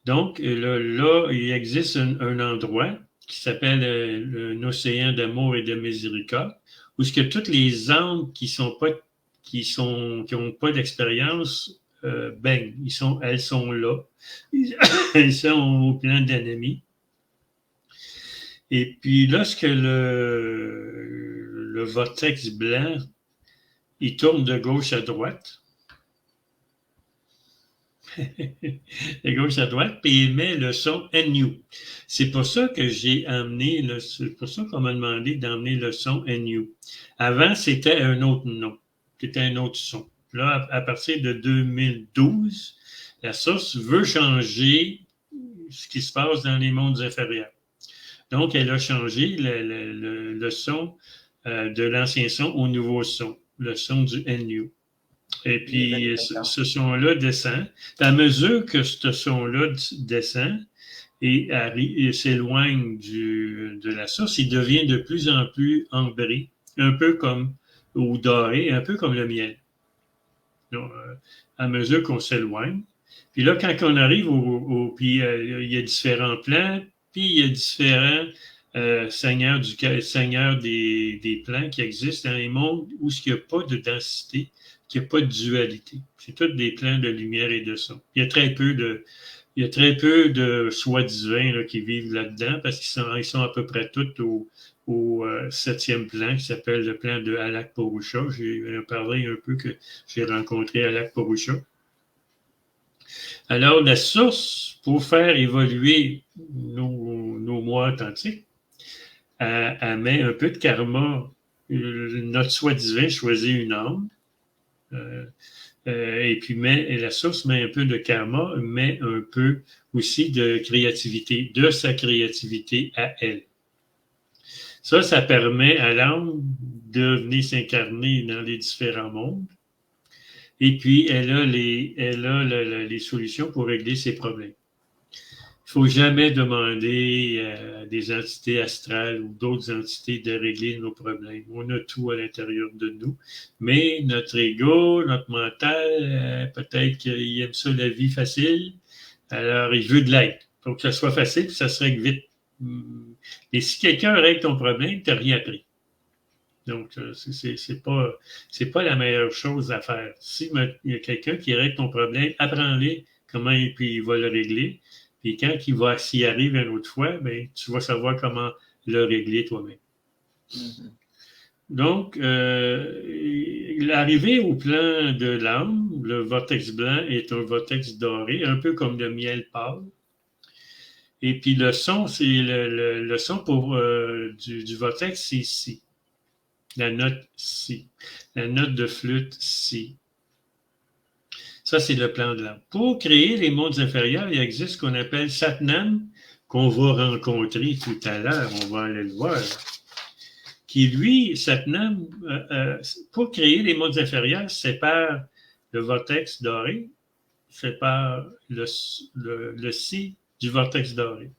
Donc, là il existe un endroit qui s'appelle un océan d'amour et de miséricorde, où ce que toutes les âmes qui n'ont pas d'expérience baignent. Elles sont là. Elles sont au plan d'ennemi. Et puis, lorsque le vortex blanc, il tourne de gauche à droite, de gauche à droite, puis il met le son NU. C'est pour ça que j'ai amené, c'est pour ça qu'on m'a demandé d'emmener le son NU. Avant, c'était un autre nom, c'était un autre son. Là, à partir de 2012, la source veut changer ce qui se passe dans les mondes inférieurs. Donc, elle a changé le son de l'ancien son au nouveau son, le son du NU. Et puis, ce son-là descend. À mesure que ce son-là descend et s'éloigne de la source, il devient de plus en plus ambré, un peu comme, ou doré, un peu comme le miel. Donc, à mesure qu'on s'éloigne. Puis là, quand on arrive puis il y a différents plans, puis il y a différents seigneurs des plans qui existent dans les mondes où il n'y a pas de densité, qu'il n'y a pas de dualité. C'est tous des plans de lumière et de son. Il y a très peu de soi divins là, qui vivent là-dedans parce qu'ils sont à peu près tous au 7e plan qui s'appelle le plan de Alak Purusha. J'ai parlé un peu que j'ai rencontré Alak Purusha. Alors, la source, pour faire évoluer nos moi authentiques, elle met un peu de karma. Notre soi divin choisit une âme. Et puis, la source met un peu de karma, met un peu aussi de créativité, de sa créativité à elle. Ça permet à l'âme de venir s'incarner dans les différents mondes. Et puis, elle a les solutions pour régler ses problèmes. Il ne faut jamais demander à des entités astrales ou d'autres entités de régler nos problèmes. On a tout à l'intérieur de nous. Mais notre ego, notre mental, peut-être qu'il aime ça la vie facile. Alors, il veut de l'aide. Il faut que ça soit facile, puis ça se règle vite. Et si quelqu'un règle ton problème, tu n'as rien appris. Donc, c'est pas la meilleure chose à faire. Si il y a quelqu'un qui règle ton problème, apprends-le comment puis il va le régler. Puis quand s'y arrive une autre fois, ben, tu vas savoir comment le régler toi-même. Mm-hmm. Donc, l'arrivée au plan de l'âme, le vortex blanc est un vortex doré, un peu comme le miel pâle. Et puis le son, c'est le son du vortex, c'est Si. La note Si. La note de flûte Si. Ça, c'est le plan de l'âme. Pour créer les mondes inférieurs, il existe ce qu'on appelle Satnam, qu'on va rencontrer tout à l'heure. On va aller le voir. Qui, lui, Satnam, pour créer les mondes inférieurs, sépare le vortex doré, sépare le Si du vortex doré.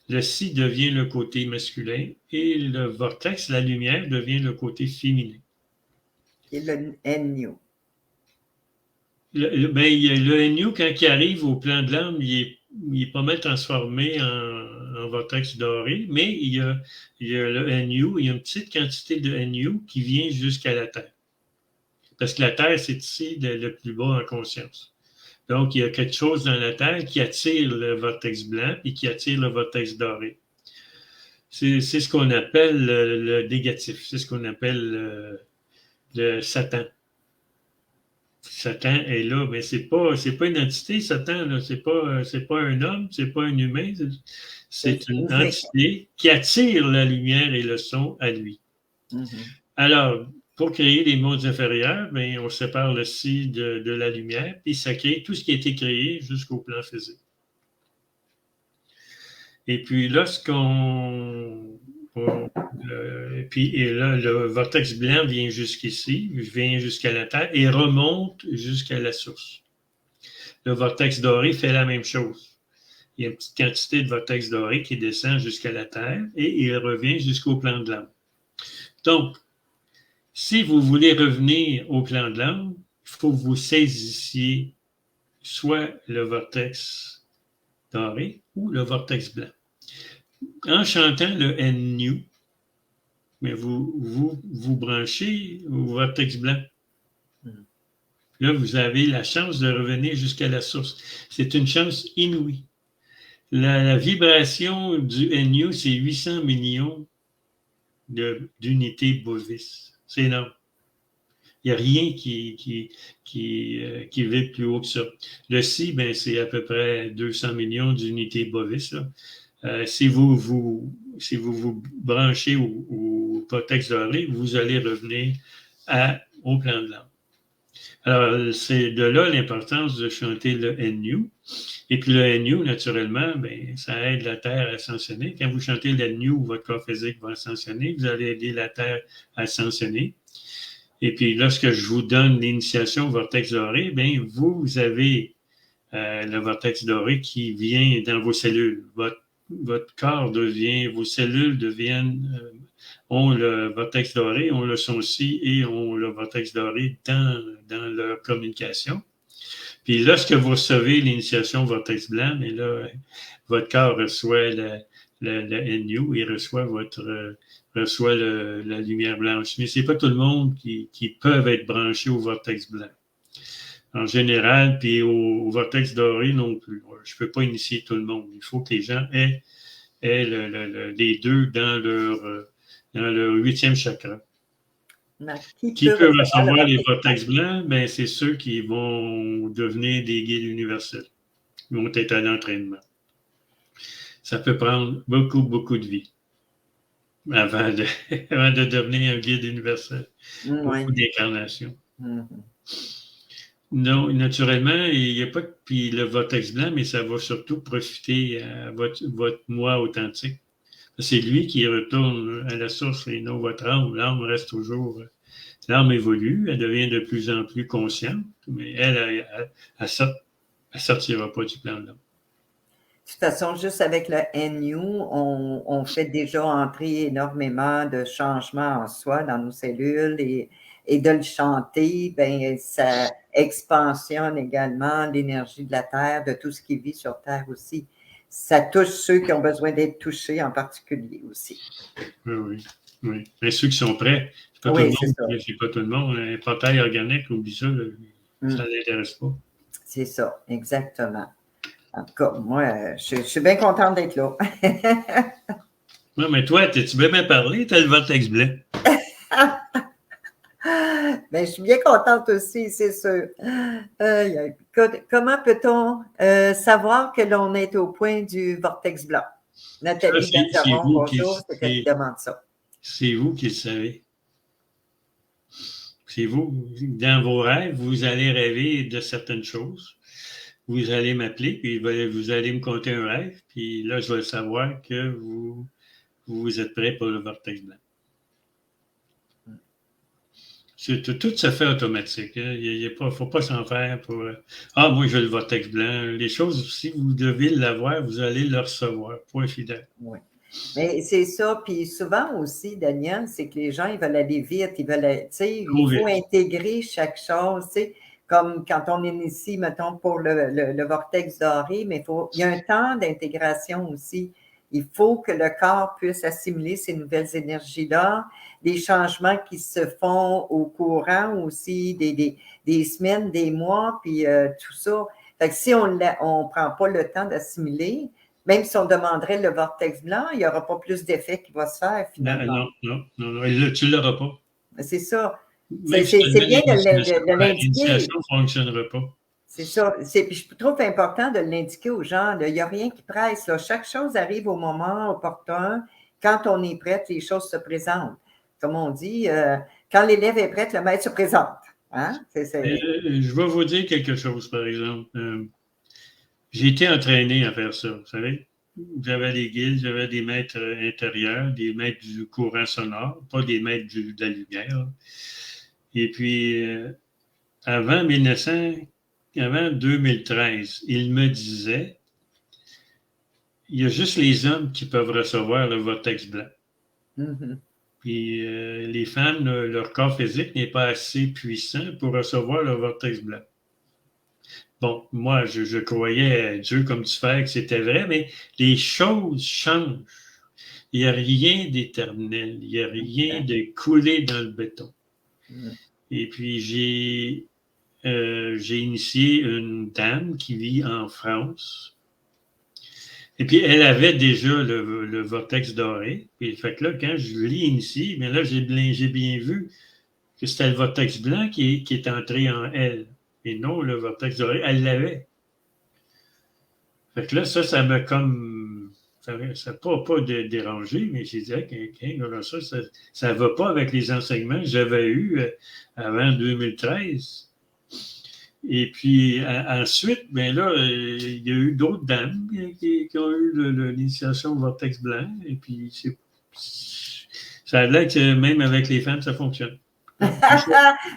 Le Si devient le côté masculin et le vortex, la lumière, devient le côté féminin. Et le NU. il y a le NU, quand il arrive au plan de l'âme, il est pas mal transformé en vortex doré, mais il y a le NU, il y a une petite quantité de NU qui vient jusqu'à la Terre. Parce que la Terre, c'est ici le plus bas en conscience. Donc, il y a quelque chose dans la Terre qui attire le vortex blanc et qui attire le vortex doré. C'est ce qu'on appelle le négatif, c'est ce qu'on appelle le Satan. Satan est là, mais c'est pas une entité, Satan, là. C'est pas un homme, c'est pas un humain, c'est une entité qui attire la lumière et le son à lui. Alors, pour créer les mondes inférieurs, ben, on sépare le si de la lumière, puis ça crée tout ce qui a été créé jusqu'au plan physique. Et puis, lorsqu'on... et là, le vortex blanc vient jusqu'ici, vient jusqu'à la Terre et remonte jusqu'à la source. Le vortex doré fait la même chose. Il y a une petite quantité de vortex doré qui descend jusqu'à la Terre et il revient jusqu'au plan de l'âme. Donc, si vous voulez revenir au plan de l'âme, il faut que vous saisissiez soit le vortex doré ou le vortex blanc. En chantant le NU, mais vous branchez au vortex blanc. Là, vous avez la chance de revenir jusqu'à la source. C'est une chance inouïe. La vibration du NU, c'est 800 millions d'unités bovis. C'est énorme. Il n'y a rien qui vibre plus haut que ça. Le Si, ben, c'est à peu près 200 millions d'unités bovis. Si vous vous branchez au vortex doré, vous allez revenir au plan de l'âme. Alors, c'est de là l'importance de chanter le NU. Et puis le NU, naturellement, ben, ça aide la Terre à ascensionner. Quand vous chantez le NU, votre corps physique va ascensionner. Vous allez aider la Terre à ascensionner. Et puis, lorsque je vous donne l'initiation au vortex doré, ben, vous avez le vortex doré qui vient dans vos cellules. Votre corps vos cellules ont le vortex doré, ont le son si et ont le vortex doré dans leur communication. Puis lorsque vous recevez l'initiation vortex blanc, mais là, votre corps reçoit le NU et reçoit la lumière blanche. Mais c'est pas tout le monde qui peuvent être branchés au vortex blanc. En général, puis au vortex doré non plus. Je peux pas initier tout le monde. Il faut que les gens aient les deux dans leur 8e chakra. Qui peut recevoir les vortex blancs? Ben, c'est ceux qui vont devenir des guides universels. Ils vont être à l'entraînement. Ça peut prendre beaucoup, beaucoup de vie avant de devenir un guide universel. Beaucoup d'incarnations. Non, naturellement, il n'y a pas puis le vortex blanc, mais ça va surtout profiter à votre moi authentique. C'est lui qui retourne à la source et non votre âme. L'âme reste toujours... L'âme évolue, elle devient de plus en plus consciente, mais elle sortira pas du plan de l'âme. De toute façon, juste avec le NU, on fait déjà entrer énormément de changements en soi, dans nos cellules, et de le chanter, ben, ça expansionne également l'énergie de la Terre, de tout ce qui vit sur Terre aussi. Ça touche ceux qui ont besoin d'être touchés en particulier aussi. Oui. Mais ceux qui sont prêts, c'est pas tout le monde. Un portail organique, oublie ça, ça ne l'intéresse pas. C'est ça, exactement. En tout cas, moi, je suis bien contente d'être là. Oui, mais toi, t'es-tu bien parlé? T'as le vortex blanc. Ben, je suis bien contente aussi, c'est sûr. Comment peut-on savoir que l'on est au point du vortex blanc? Nathalie Bergeron, bonjour, c'est qu'elle demande ça. C'est vous qui le savez. C'est vous. Dans vos rêves, vous allez rêver de certaines choses. Vous allez m'appeler, puis vous allez me conter un rêve, puis là, je vais savoir que vous êtes prêt pour le vortex blanc. Tout se fait automatique. Hein. Il ne faut pas s'en faire pour « Ah, moi, je veux le vortex blanc ». Les choses, si vous devez l'avoir, vous allez le recevoir. Point fidèle. Oui. Mais c'est ça. Puis souvent aussi, Daniel, c'est que les gens, ils veulent aller vite. Ils veulent, tu sais, il faut intégrer chaque chose. Tu sais. comme quand on initie, mettons, pour le vortex doré, mais il y a un temps d'intégration aussi. Il faut que le corps puisse assimiler ces nouvelles énergies-là, des changements qui se font au courant aussi des semaines, des mois, puis tout ça. Fait que si on ne prend pas le temps d'assimiler, même si on demanderait le vortex blanc, il n'y aura pas plus d'effet qui va se faire finalement. Non. Et là, tu ne l'auras pas. C'est ça. Même si C'est bien de l'indiquer. L'initiation ne fonctionnera pas. C'est ça. Puis je trouve important de l'indiquer aux gens. Il n'y a rien qui presse. Là. Chaque chose arrive au moment opportun. Quand on est prête, les choses se présentent. Comme on dit, quand l'élève est prêt, le maître se présente. Hein? Je vais vous dire quelque chose, par exemple. J'ai été entraîné à faire ça, vous savez. J'avais des guides, j'avais des maîtres intérieurs, des maîtres du courant sonore, pas des maîtres de la lumière. Et puis, avant 2013, il me disait, il y a juste les hommes qui peuvent recevoir le vortex blanc. Mm-hmm. Puis les femmes, leur corps physique n'est pas assez puissant pour recevoir le vortex blanc. Bon, moi, je croyais, Dieu comme tu fais, que c'était vrai, mais les choses changent. Il n'y a rien d'éternel. Il n'y a rien de coulé dans le béton. Et puis, j'ai initié une dame qui vit en France. Et puis, elle avait déjà le vortex doré. Et fait que là, quand je l'ai initié, mais là, j'ai bien vu que c'était le vortex blanc qui est entré en elle. Et non, le vortex doré, elle l'avait. Fait que là, ça m'a comme... Ça n'a pas dérangé, mais j'ai dit, ça ne va pas avec les enseignements que j'avais eus avant 2013. Et puis, ensuite, bien là, il y a eu d'autres dames qui ont eu l'initiation au vortex blanc. Et puis, ça a l'air que même avec les femmes, ça fonctionne.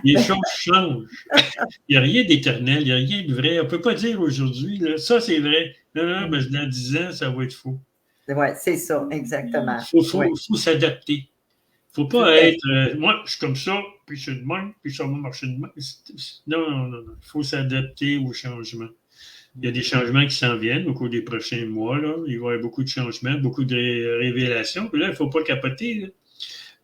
Les choses changent. Il n'y a rien d'éternel, il n'y a rien de vrai. On ne peut pas dire aujourd'hui, là, ça c'est vrai. Non, mais dans 10 ans, ça va être faux. Oui, c'est ça, exactement. Il faut s'adapter. Il ne faut pas être moi, je suis comme ça, puis je suis de même, puis ça va marcher de même. Non. Il faut s'adapter aux changements. Il y a des changements qui s'en viennent au cours des prochains mois. Là. Il va y avoir beaucoup de changements, beaucoup de révélations. Puis là, il ne faut pas capoter. Là.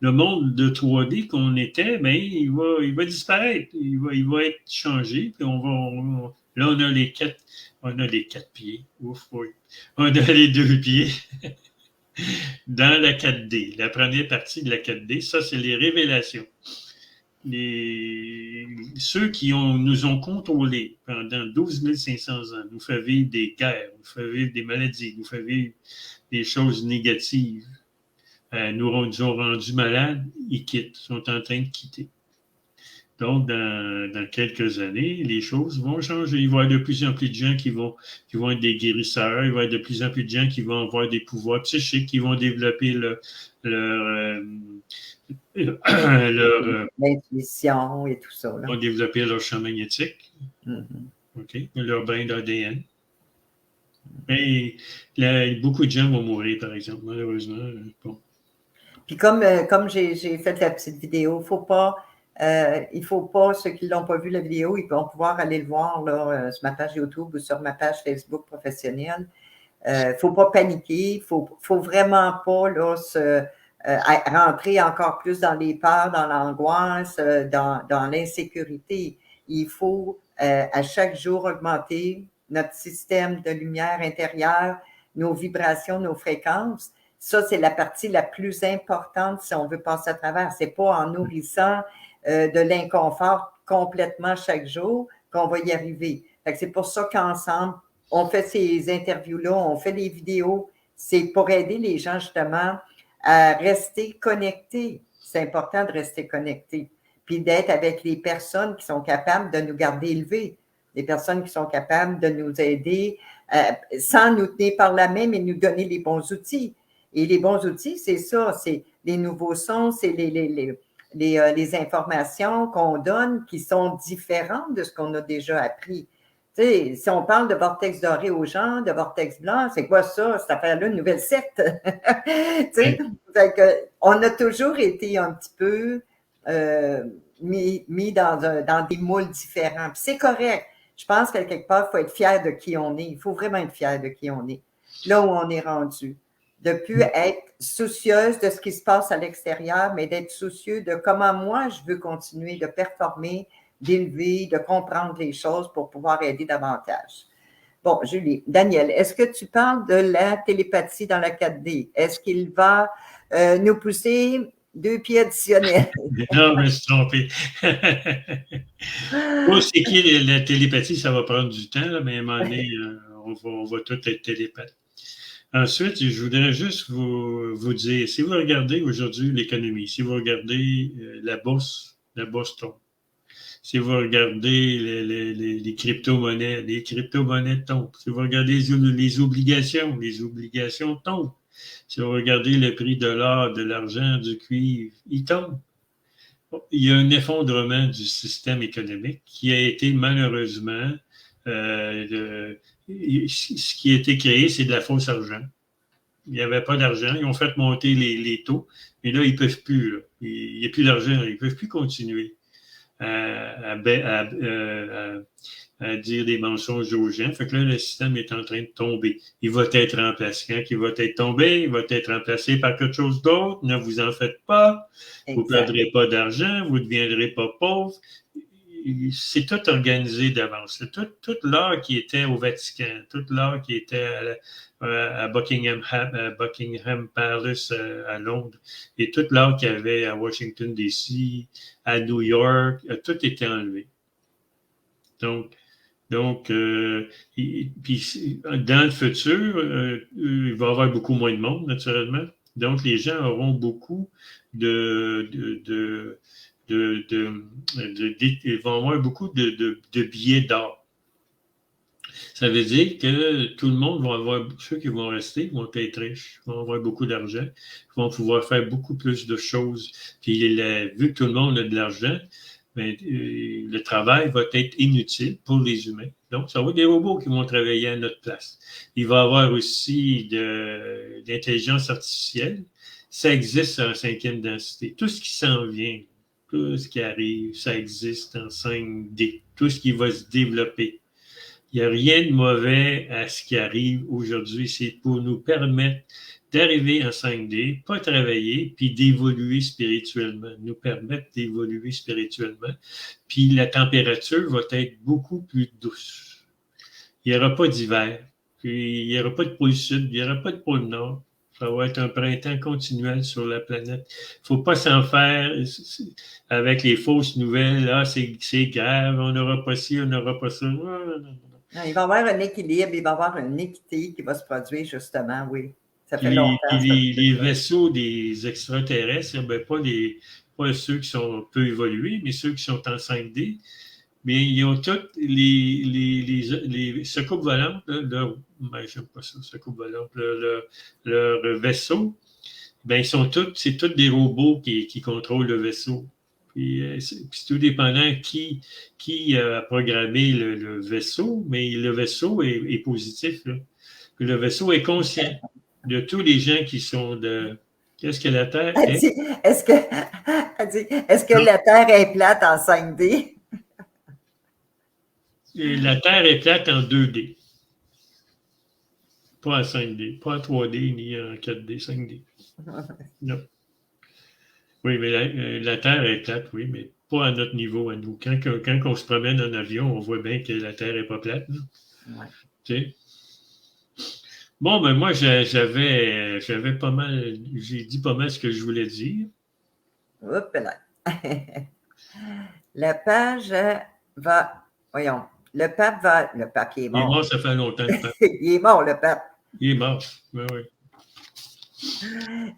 Le monde de 3D qu'on était, ben, il va disparaître. Il va être changé. Puis là, on a les quatre pieds. Ouf, oui. On a les 2 pieds dans la 4D. La première partie de la 4D, ça, c'est les révélations. Ceux qui nous ont contrôlés pendant 12 500 ans, nous fait vivre des guerres, nous fait vivre des maladies, nous fait vivre des choses négatives. Nous ont rendus malades, ils quittent, sont en train de quitter. Donc, dans quelques années, les choses vont changer. Il va y avoir de plus en plus de gens qui vont être des guérisseurs. Il va y avoir de plus en plus de gens qui vont avoir des pouvoirs psychiques, qui vont développer leur l'intuition et tout ça. Là. Vont développer leur champ magnétique, leur brin d'ADN. Mais beaucoup de gens vont mourir, par exemple, malheureusement. Bon. Puis comme j'ai fait la petite vidéo, il ne faut pas, ceux qui ne l'ont pas vu la vidéo, ils vont pouvoir aller le voir là, sur ma page YouTube ou sur ma page Facebook professionnelle. Il ne faut pas paniquer, il ne faut vraiment pas là, rentrer encore plus dans les peurs, dans l'angoisse, dans l'insécurité. Il faut à chaque jour augmenter notre système de lumière intérieure, nos vibrations, nos fréquences. Ça, c'est la partie la plus importante si on veut passer à travers. C'est pas en nourrissant de l'inconfort complètement chaque jour qu'on va y arriver. Fait que c'est pour ça qu'ensemble, on fait ces interviews-là, on fait des vidéos. C'est pour aider les gens justement à rester connectés. C'est important de rester connectés. Puis d'être avec les personnes qui sont capables de nous garder élevés. Les personnes qui sont capables de nous aider sans nous tenir par la main, mais nous donner les bons outils. Et les bons outils, c'est ça, c'est les nouveaux sons, c'est les informations qu'on donne qui sont différentes de ce qu'on a déjà appris. Tu sais, si on parle de vortex doré aux gens, de vortex blanc, c'est quoi ça, cette affaire-là, une nouvelle secte? Tu sais, on a toujours été un petit peu mis dans des moules différents. Puis c'est correct. Je pense que quelque part, il faut être fier de qui on est. Il faut vraiment être fier de qui on est. Là où on est rendu. De plus être soucieuse de ce qui se passe à l'extérieur, mais d'être soucieux de comment moi je veux continuer de performer, d'élever, de comprendre les choses pour pouvoir aider davantage. Bon, Julie, Daniel, est-ce que tu parles de la télépathie dans la 4D? Est-ce qu'il va nous pousser 2 pieds additionnels? Non, je me suis trompé. Pour ce qui est de la télépathie, ça va prendre du temps, là, mais à un moment donné, on va tout être télépathe. Ensuite, je voudrais juste vous dire, si vous regardez aujourd'hui l'économie, si vous regardez la bourse tombe. Si vous regardez les crypto-monnaies tombent. Si vous regardez les obligations tombent. Si vous regardez le prix de l'or, de l'argent, du cuivre, il tombe. Il y a un effondrement du système économique qui a été malheureusement, ce qui a été créé, c'est de la fausse argent. Il n'y avait pas d'argent. Ils ont fait monter les taux, mais là, ils ne peuvent plus. Là. Il n'y a plus d'argent. Ils ne peuvent plus continuer à dire des mensonges aux gens. Fait que là, le système est en train de tomber. Il va être remplacé. Quand il va être tombé, il va être remplacé par quelque chose d'autre. Ne vous en faites pas. Vous ne perdrez pas d'argent. Vous ne deviendrez pas pauvre. C'est tout organisé d'avance. Tout l'or qui était au Vatican, tout l'or qui était à Buckingham Palace à Londres, et tout l'or qu'il y avait à Washington, D.C., à New York, tout était enlevé. Donc puis dans le futur, il va y avoir beaucoup moins de monde, naturellement. Donc, les gens auront beaucoup ils vont avoir beaucoup de billets d'or. Ça veut dire que tout le monde va avoir, ceux qui vont rester vont être riches, vont avoir beaucoup d'argent, vont pouvoir faire beaucoup plus de choses. Puis vu que tout le monde a de l'argent, ben, le travail va être inutile pour les humains. Donc, ça va être des robots qui vont travailler à notre place. Il va y avoir aussi de l'intelligence artificielle. Ça existe en 5e densité. Tout ce qui s'en vient, tout ce qui arrive, ça existe en 5D. Tout ce qui va se développer. Il n'y a rien de mauvais à ce qui arrive aujourd'hui. C'est pour nous permettre d'arriver en 5D, pas travailler, puis d'évoluer spirituellement, nous permettre d'évoluer spirituellement. Puis la température va être beaucoup plus douce. Il n'y aura pas d'hiver, puis il n'y aura pas de pôle sud, il n'y aura pas de pôle nord. Ça va être un printemps continuel sur la planète. Il ne faut pas s'en faire avec les fausses nouvelles. Là, c'est grave, on n'aura pas ci, on n'aura pas ça. Non, non, non. Non, il va y avoir un équilibre, il va y avoir une équité qui va se produire, justement, oui. Ça fait longtemps. Les vaisseaux des extraterrestres, ben pas ceux qui sont peu évolués, mais ceux qui sont en 5D, mais ils ont toutes les soucoupes volantes, j'aime pas ça, soucoupes volantes, leur vaisseau, ben c'est tous des robots qui contrôlent le vaisseau. Puis c'est tout dépendant qui a programmé le vaisseau, mais le vaisseau est positif. Là. Le vaisseau est conscient de tous les gens qui sont de... Qu'est-ce que la Terre est? Est-ce que la Terre est plate en 5D? La Terre est plate en 2D. Pas en 5D. Pas en 3D, ni en 4D, 5D. Non. Oui, mais la Terre est plate, oui, mais pas à notre niveau, à nous. Quand on se promène en avion, on voit bien que la Terre n'est pas plate. Ouais. Tu sais? Bon, ben moi, j'avais pas mal, j'ai dit pas mal ce que je voulais dire. Oups là. La page va, voyons, le pape il est mort. Il est mort, ça fait longtemps. Il est mort, le pape. Il est mort, ben oui.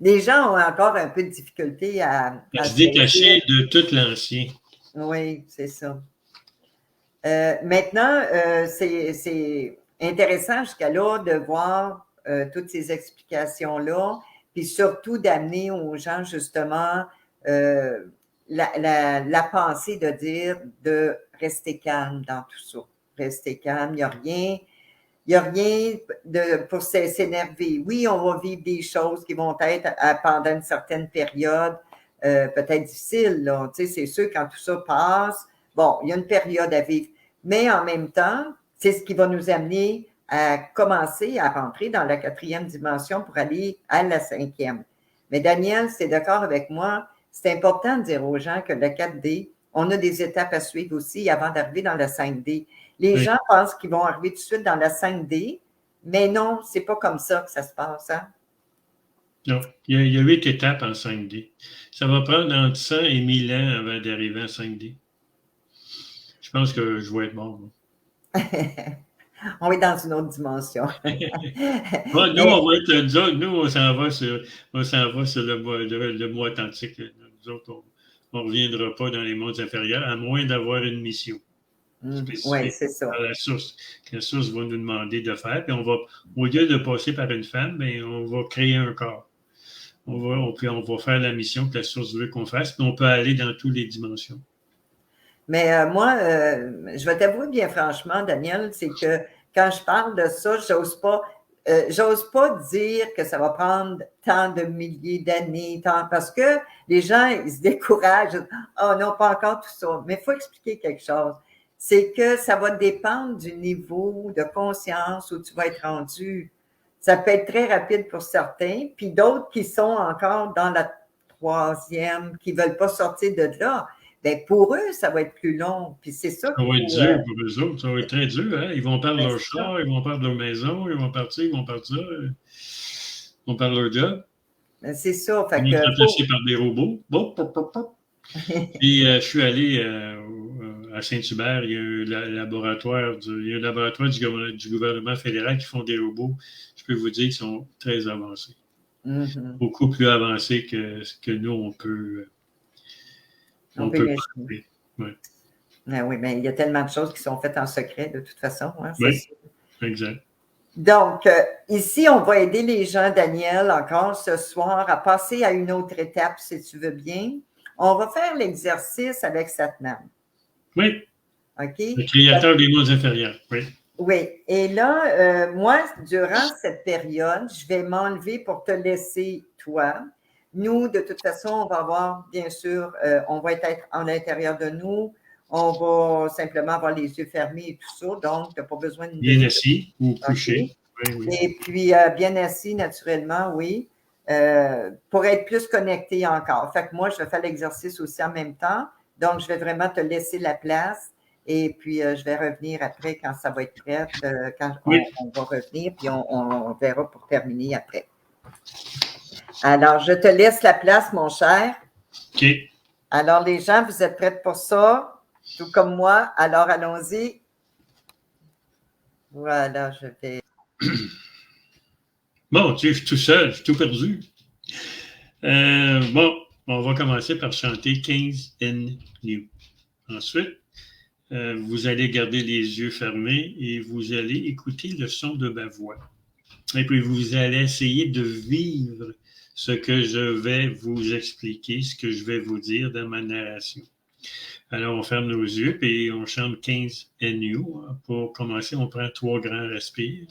Les gens ont encore un peu de difficulté à se détacher de tout l'ancien. Oui, c'est ça. Maintenant, c'est intéressant jusqu'à là de voir toutes ces explications-là, puis surtout d'amener aux gens justement la pensée de dire de rester calme dans tout ça. Rester calme, il n'y a rien pour s'énerver. Oui, on va vivre des choses qui vont être pendant une certaine période peut-être difficile, là. Tu sais, c'est sûr, quand tout ça passe, bon, il y a une période à vivre. Mais en même temps, c'est ce qui va nous amener à commencer à rentrer dans la 4e dimension pour aller à la 5e. Mais Daniel, c'est d'accord avec moi, c'est important de dire aux gens que la 4D, on a des étapes à suivre aussi avant d'arriver dans la 5D. Les gens pensent qu'ils vont arriver tout de suite dans la 5D, mais non, c'est pas comme ça que ça se passe, hein? Non, il y a 8 étapes en 5D. Ça va prendre entre 100 et 1000 ans avant d'arriver en 5D. Je pense que je vais être mort. On est dans une autre dimension. Bon, nous, on va être, nous, on s'en va sur le mot atlantique. Nous autres, on ne reviendra pas dans les mondes inférieurs, à moins d'avoir une mission spécifique. Oui, c'est ça. La source va nous demander de faire. Puis on va, au lieu de passer par une femme, bien, on va créer un corps. On va faire la mission que la source veut qu'on fasse, puis on peut aller dans toutes les dimensions. Mais moi, je vais t'avouer bien franchement, Daniel, c'est que quand je parle de ça, j'ose pas dire que ça va prendre tant de milliers d'années, parce que les gens, ils se découragent. Oh non, pas encore tout ça. Mais il faut expliquer quelque chose. C'est que ça va dépendre du niveau de conscience où tu vas être rendu. Ça peut être très rapide pour certains, puis d'autres qui sont encore dans la 3e, qui veulent pas sortir de là. Ben pour eux, ça va être plus long. Puis c'est ça. Ça va être dur pour eux autres. Ça va être très dur. Hein? Ils vont perdre leur char, ça. Ils vont perdre leur maison, ils vont partir, ils vont perdre leur job. Ben, c'est ça. Ils vont être remplacés par des robots. Puis je suis allé à Saint-Hubert, il y a un laboratoire du gouvernement fédéral qui font des robots. Je peux vous dire qu'ils sont très avancés. Beaucoup plus avancés que nous, on peut parler. Ouais. Ben oui, mais il y a tellement de choses qui sont faites en secret de toute façon. Hein, oui, sûr. Exact. Donc, ici, on va aider les gens, Daniel, encore ce soir, à passer à une autre étape, si tu veux bien. On va faire l'exercice avec Satnam. Oui. OK? Le créateur des mondes inférieurs, oui. Oui. Et là, moi, durant cette période, je vais m'enlever pour te laisser toi. Nous, de toute façon, on va avoir, bien sûr, on va être en l'intérieur de nous. On va simplement avoir les yeux fermés et tout ça. Donc, tu n'as pas besoin de... Bien assis ou couché. Okay. Oui. Et puis, bien assis, naturellement, oui. Pour être plus connecté encore. Fait que moi, je vais faire l'exercice aussi en même temps. Donc, je vais vraiment te laisser la place. Et puis, je vais revenir après quand ça va être prêt, quand on va revenir, puis on verra pour terminer après. Alors, je te laisse la place, mon cher. OK. Alors, les gens, vous êtes prêts pour ça? Tout comme moi. Alors, allons-y. Voilà, je vais... Bon, tu sais, je suis tout seul, je suis tout perdu. Bon, on va commencer par chanter 15 in New. Ensuite, vous allez garder les yeux fermés et vous allez écouter le son de ma voix. Et puis, vous allez essayer de vivre ce que je vais vous expliquer, ce que je vais vous dire dans ma narration. Alors, on ferme nos yeux et on chante 15 NU. Pour commencer, on prend 3 grands respires.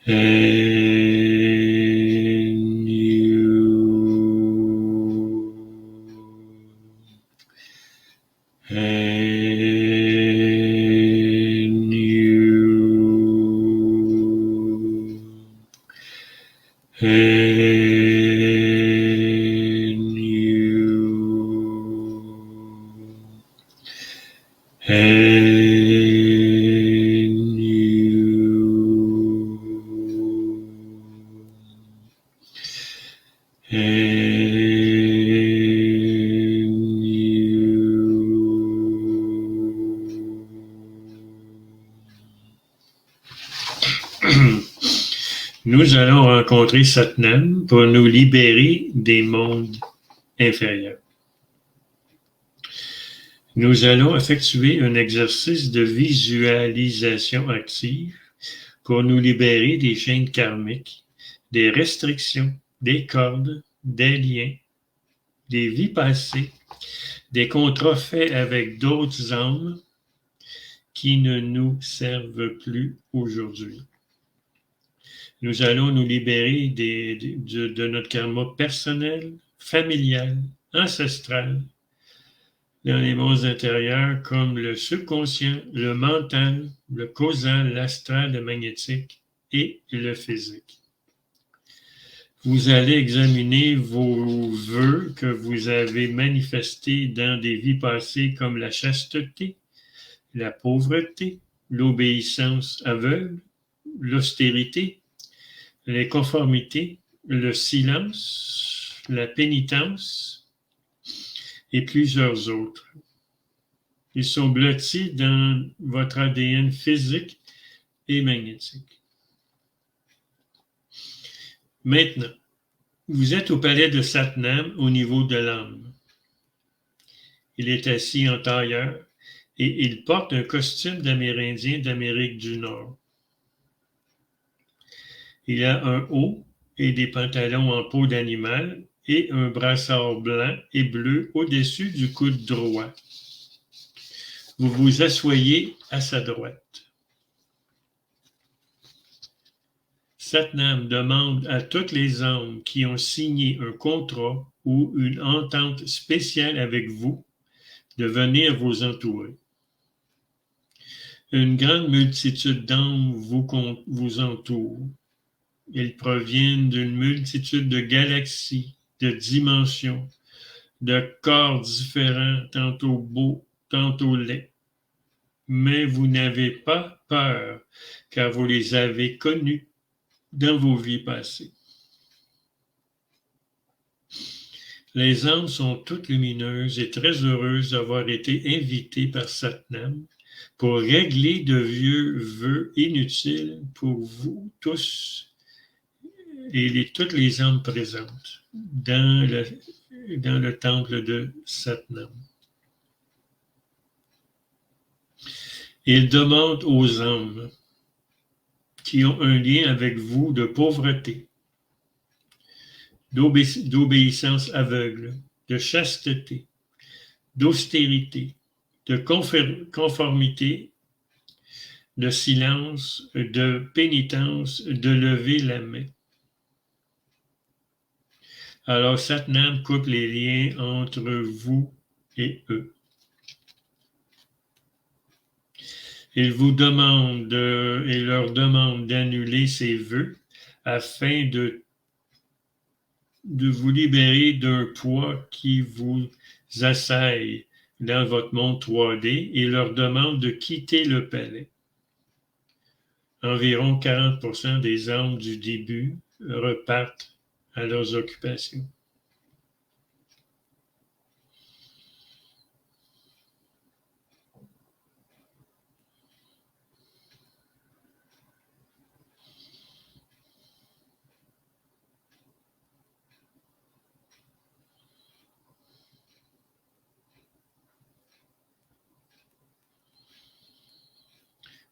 And you. And you. And you. And you. And you. Nous allons rencontrer Satnam pour nous libérer des mondes inférieurs. Nous allons effectuer un exercice de visualisation active pour nous libérer des chaînes karmiques, des restrictions, des cordes, des liens, des vies passées, des contrats faits avec d'autres âmes qui ne nous servent plus aujourd'hui. Nous allons nous libérer de notre karma personnel, familial, ancestral, dans les mondes intérieurs comme le subconscient, le mental, le causal, l'astral, le magnétique et le physique. Vous allez examiner vos vœux que vous avez manifestés dans des vies passées comme la chasteté, la pauvreté, l'obéissance aveugle, l'austérité, les conformités, le silence, la pénitence et plusieurs autres. Ils sont blottis dans votre ADN physique et magnétique. Maintenant, vous êtes au palais de Satnam au niveau de l'âme. Il est assis en tailleur et il porte un costume d'Amérindien d'Amérique du Nord. Il a un haut et des pantalons en peau d'animal et un brassard blanc et bleu au-dessus du coude droit. Vous vous asseyez à sa droite. Satnam demande à toutes les âmes qui ont signé un contrat ou une entente spéciale avec vous de venir vous entourer. Une grande multitude d'âmes vous entoure. Ils proviennent d'une multitude de galaxies, de dimensions, de corps différents, tantôt beaux, tantôt laids. Mais vous n'avez pas peur, car vous les avez connus dans vos vies passées. Les âmes sont toutes lumineuses et très heureuses d'avoir été invitées par Satnam pour régler de vieux vœux inutiles pour vous tous et toutes les âmes présentes dans le temple de Satnam. Il demande aux âmes qui ont un lien avec vous de pauvreté, d'obéissance aveugle, de chasteté, d'austérité, de conformité, de silence, de pénitence, de lever la main. Alors Satnam coupe les liens entre vous et eux. Il vous demande et leur demande d'annuler ces vœux afin de vous libérer d'un poids qui vous assaille dans votre monde 3D et leur demande de quitter le palais. Environ 40% des âmes du début repartent à leurs occupations.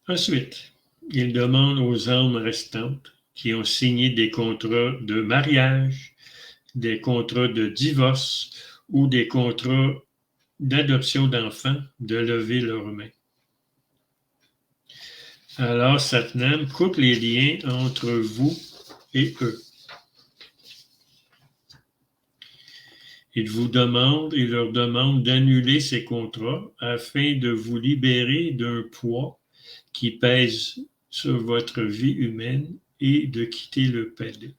Ensuite, il demande aux âmes restantes qui ont signé des contrats de mariage, des contrats de divorce ou des contrats d'adoption d'enfants de lever leurs mains. Alors, Satnam coupe les liens entre vous et eux. Il vous demande et leur demande d'annuler ces contrats afin de vous libérer d'un poids qui pèse sur votre vie humaine et de quitter le palais.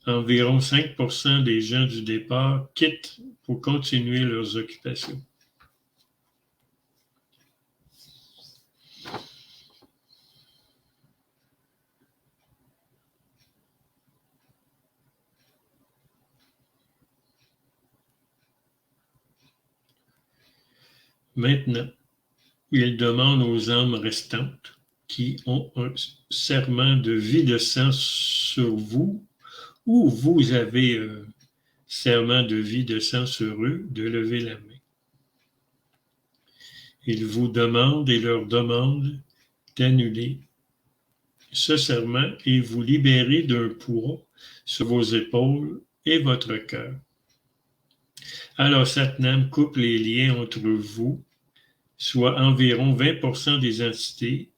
Environ 5% des gens du départ quittent pour continuer leurs occupations. Maintenant, il demande aux âmes restantes qui ont un serment de vie de sang sur vous, ou vous avez un serment de vie de sang sur eux, de lever la main. Il vous demande et leur demande d'annuler ce serment et vous libérer d'un poids sur vos épaules et votre cœur. Alors Satnam coupe les liens entre vous, soit environ 20% des entités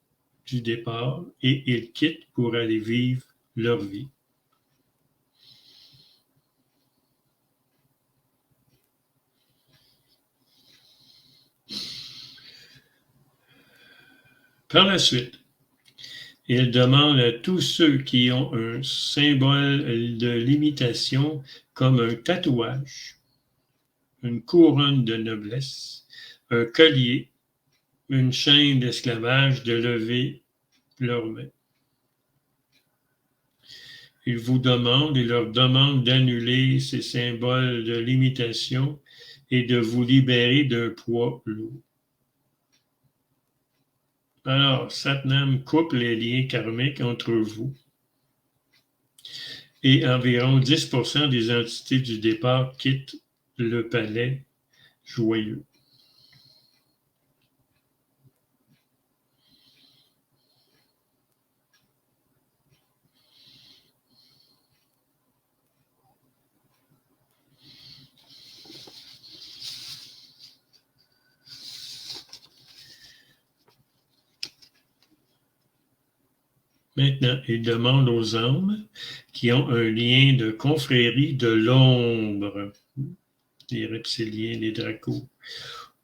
du départ, et ils quittent pour aller vivre leur vie. Par la suite, il demande à tous ceux qui ont un symbole de limitation comme un tatouage, une couronne de noblesse, un collier, une chaîne d'esclavage de lever leurs mains. Il vous demande et leur demande d'annuler ces symboles de limitation et de vous libérer d'un poids lourd. Alors, Satnam coupe les liens karmiques entre vous et environ 10% des entités du départ quittent le palais joyeux. Maintenant, il demande aux âmes qui ont un lien de confrérie de l'ombre, les reptiliens, les dracos,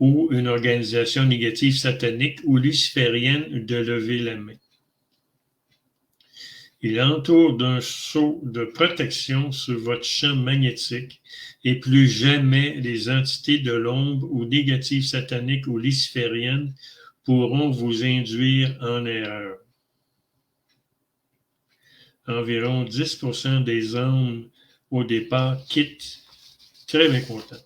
ou une organisation négative satanique ou luciférienne de lever la main. Il entoure d'un sceau de protection sur votre champ magnétique et plus jamais les entités de l'ombre ou négatives sataniques ou lucifériennes pourront vous induire en erreur. Environ 10% des âmes au départ quittent très mécontents.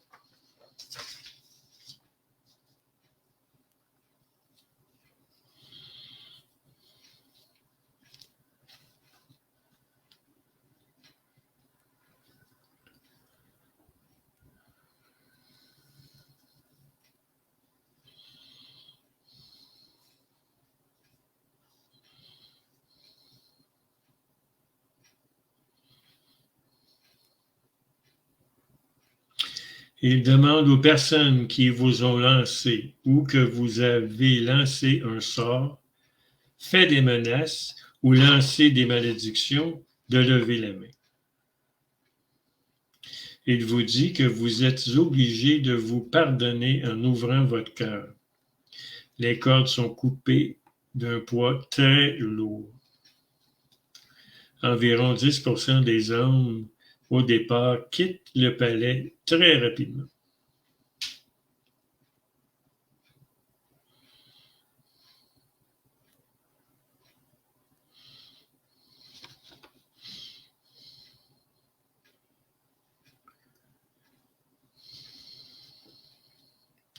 Il demande aux personnes qui vous ont lancé ou que vous avez lancé un sort, fait des menaces ou lancé des malédictions, de lever la main. Il vous dit que vous êtes obligé de vous pardonner en ouvrant votre cœur. Les cordes sont coupées d'un poids très lourd. Environ 10% des âmes au départ quittent le palais très rapidement.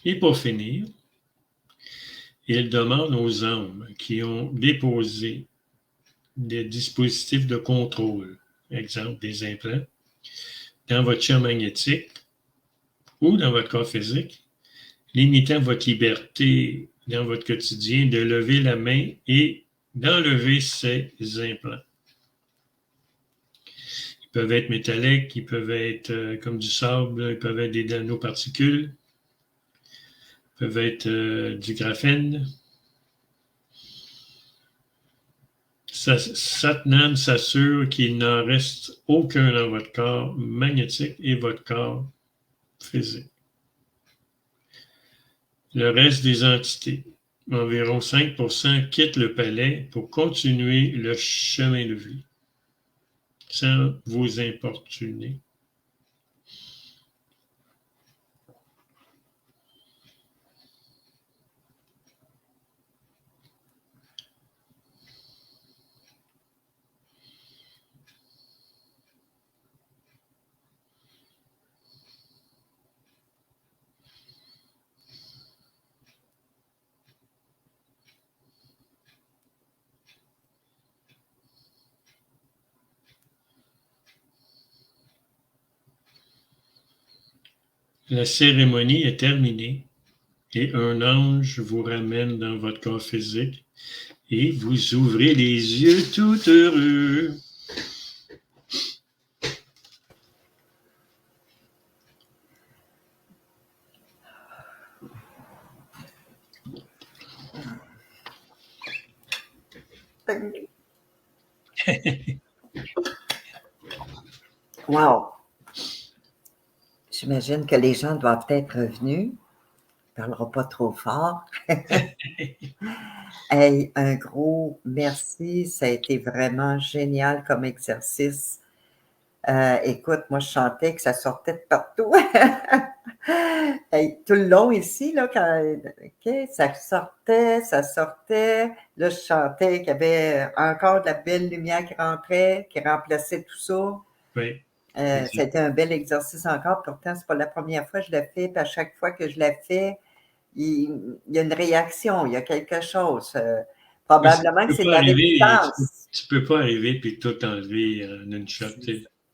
Et pour finir, il demande aux âmes qui ont déposé des dispositifs de contrôle, exemple des implants, dans votre champ magnétique ou dans votre corps physique, limitant votre liberté dans votre quotidien, de lever la main et d'enlever ces implants. Ils peuvent être métalliques, ils peuvent être comme du sable, ils peuvent être des nanoparticules, ils peuvent être du graphène. Satnam s'assure qu'il n'en reste aucun dans votre corps magnétique et votre corps physique. Le reste des entités, environ 5%, quittent le palais pour continuer le chemin de vie, sans vous importuner. La cérémonie est terminée et un ange vous ramène dans votre corps physique et vous ouvrez les yeux tout heureux. Wow! J'imagine que les gens doivent être revenus. On ne parlera pas trop fort. Hey, un gros merci. Ça a été vraiment génial comme exercice. Écoute, moi, je chantais que ça sortait de partout. Hey, tout le long ici, là, ça sortait. Là, je chantais qu'il y avait encore de la belle lumière qui rentrait, qui remplaçait tout ça. Oui. C'était un bel exercice encore. Pourtant, c'est pas la première fois que je le fais. Puis à chaque fois que je la fais, il y a une réaction, il y a quelque chose. Probablement que c'est de la résistance. Tu peux pas arriver et tout enlever en une shot.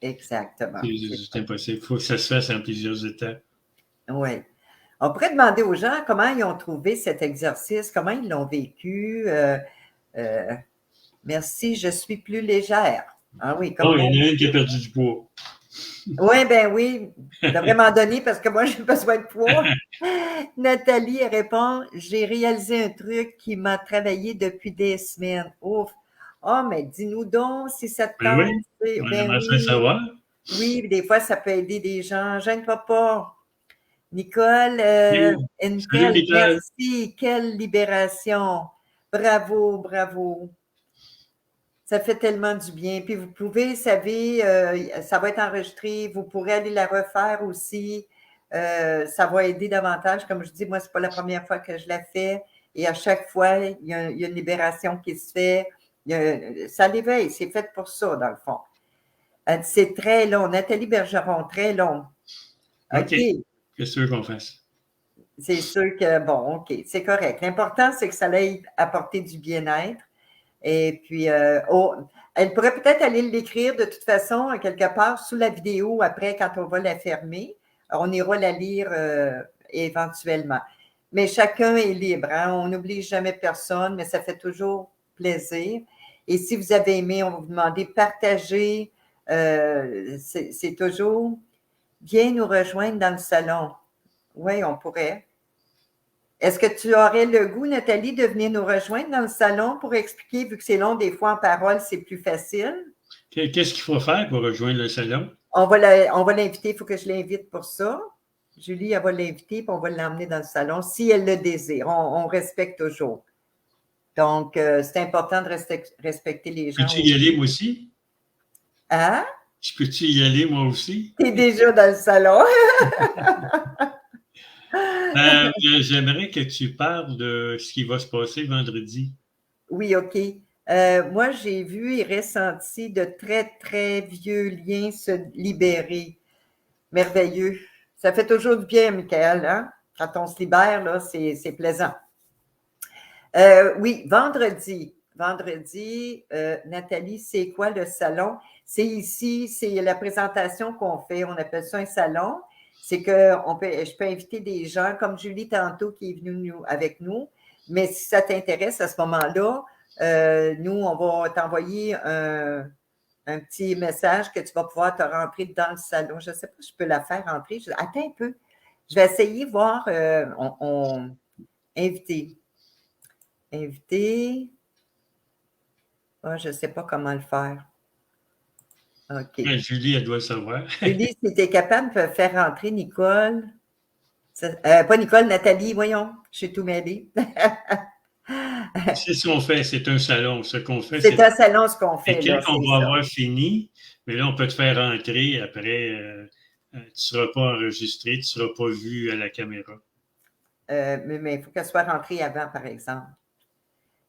Exactement. C'est impossible. Il faut que ça se fasse en plusieurs étapes. Oui. On pourrait demander aux gens comment ils ont trouvé cet exercice, comment ils l'ont vécu. Merci, je suis plus légère. Ah oui, il y en a une qui a perdu du poids. Oui, ben oui, je devrais m'en donner parce que moi, j'ai besoin de poids. Nathalie elle répond, j'ai réalisé un truc qui m'a travaillé depuis des semaines. Ouf. Oh, mais dis-nous donc si ça te tente. Oui, on aimerait savoir. Oui, des fois, ça peut aider des gens. Gêne-toi pas. Nicole, Nicole. merci. Quelle libération. Bravo, bravo. Ça fait tellement du bien. Puis vous pouvez, vous savez, ça va être enregistré. Vous pourrez aller la refaire aussi. Ça va aider davantage. Comme je dis, moi, c'est pas la première fois que je la fais. Et à chaque fois, il y a une libération qui se fait. Ça l'éveille. C'est fait pour ça, dans le fond. C'est très long. Nathalie Bergeron, très long. OK. Qu'est-ce que qu'on fasse? C'est sûr que, bon, OK, c'est correct. L'important, c'est que ça aille apporter du bien-être. Et puis, elle pourrait peut-être aller l'écrire de toute façon, quelque part, sous la vidéo, après, quand on va la fermer. On ira la lire éventuellement. Mais chacun est libre. Hein? On n'oblige jamais personne, mais ça fait toujours plaisir. Et si vous avez aimé, on va vous demander de partager. C'est toujours bien nous rejoindre dans le salon. Oui, on pourrait. Est-ce que tu aurais le goût, Nathalie, de venir nous rejoindre dans le salon pour expliquer, vu que c'est long, des fois en parole, c'est plus facile? Qu'est-ce qu'il faut faire pour rejoindre le salon? On va l'inviter, il faut que je l'invite pour ça. Julie, elle va l'inviter, puis on va l'emmener dans le salon si elle le désire. On respecte toujours. Donc, c'est important de respecter les gens. Peux-tu y aller, moi aussi? Hein? Peux-tu y aller, moi aussi? Tu es déjà dans le salon. J'aimerais que tu parles de ce qui va se passer vendredi. Oui, OK. Moi, j'ai vu et ressenti de très, très vieux liens se libérer. Merveilleux. Ça fait toujours du bien, Michael, hein? Quand on se libère, là, c'est plaisant. Oui, vendredi. Nathalie, c'est quoi le salon? C'est ici, c'est la présentation qu'on fait. On appelle ça un salon. C'est que je peux inviter des gens comme Julie tantôt qui est venue avec nous. Mais si ça t'intéresse à ce moment-là, nous, on va t'envoyer un petit message que tu vas pouvoir te rentrer dans le salon. Je ne sais pas si je peux la faire rentrer. Attends un peu. Je vais essayer de voir. Inviter. Ah, je ne sais pas comment le faire. OK. Ouais, Julie, elle doit le savoir. Julie, si tu es capable de faire rentrer Nicole. Pas Nicole, Nathalie, voyons, je suis tout mêlée. C'est ce qu'on fait, c'est un salon. Ce qu'on fait, C'est c'est un salon ce qu'on et fait, quand là, on c'est va ça. avoir fini, mais là, on peut te faire rentrer après. Tu ne seras pas enregistré, tu ne seras pas vu à la caméra. Mais il faut qu'elle soit rentrée avant, par exemple.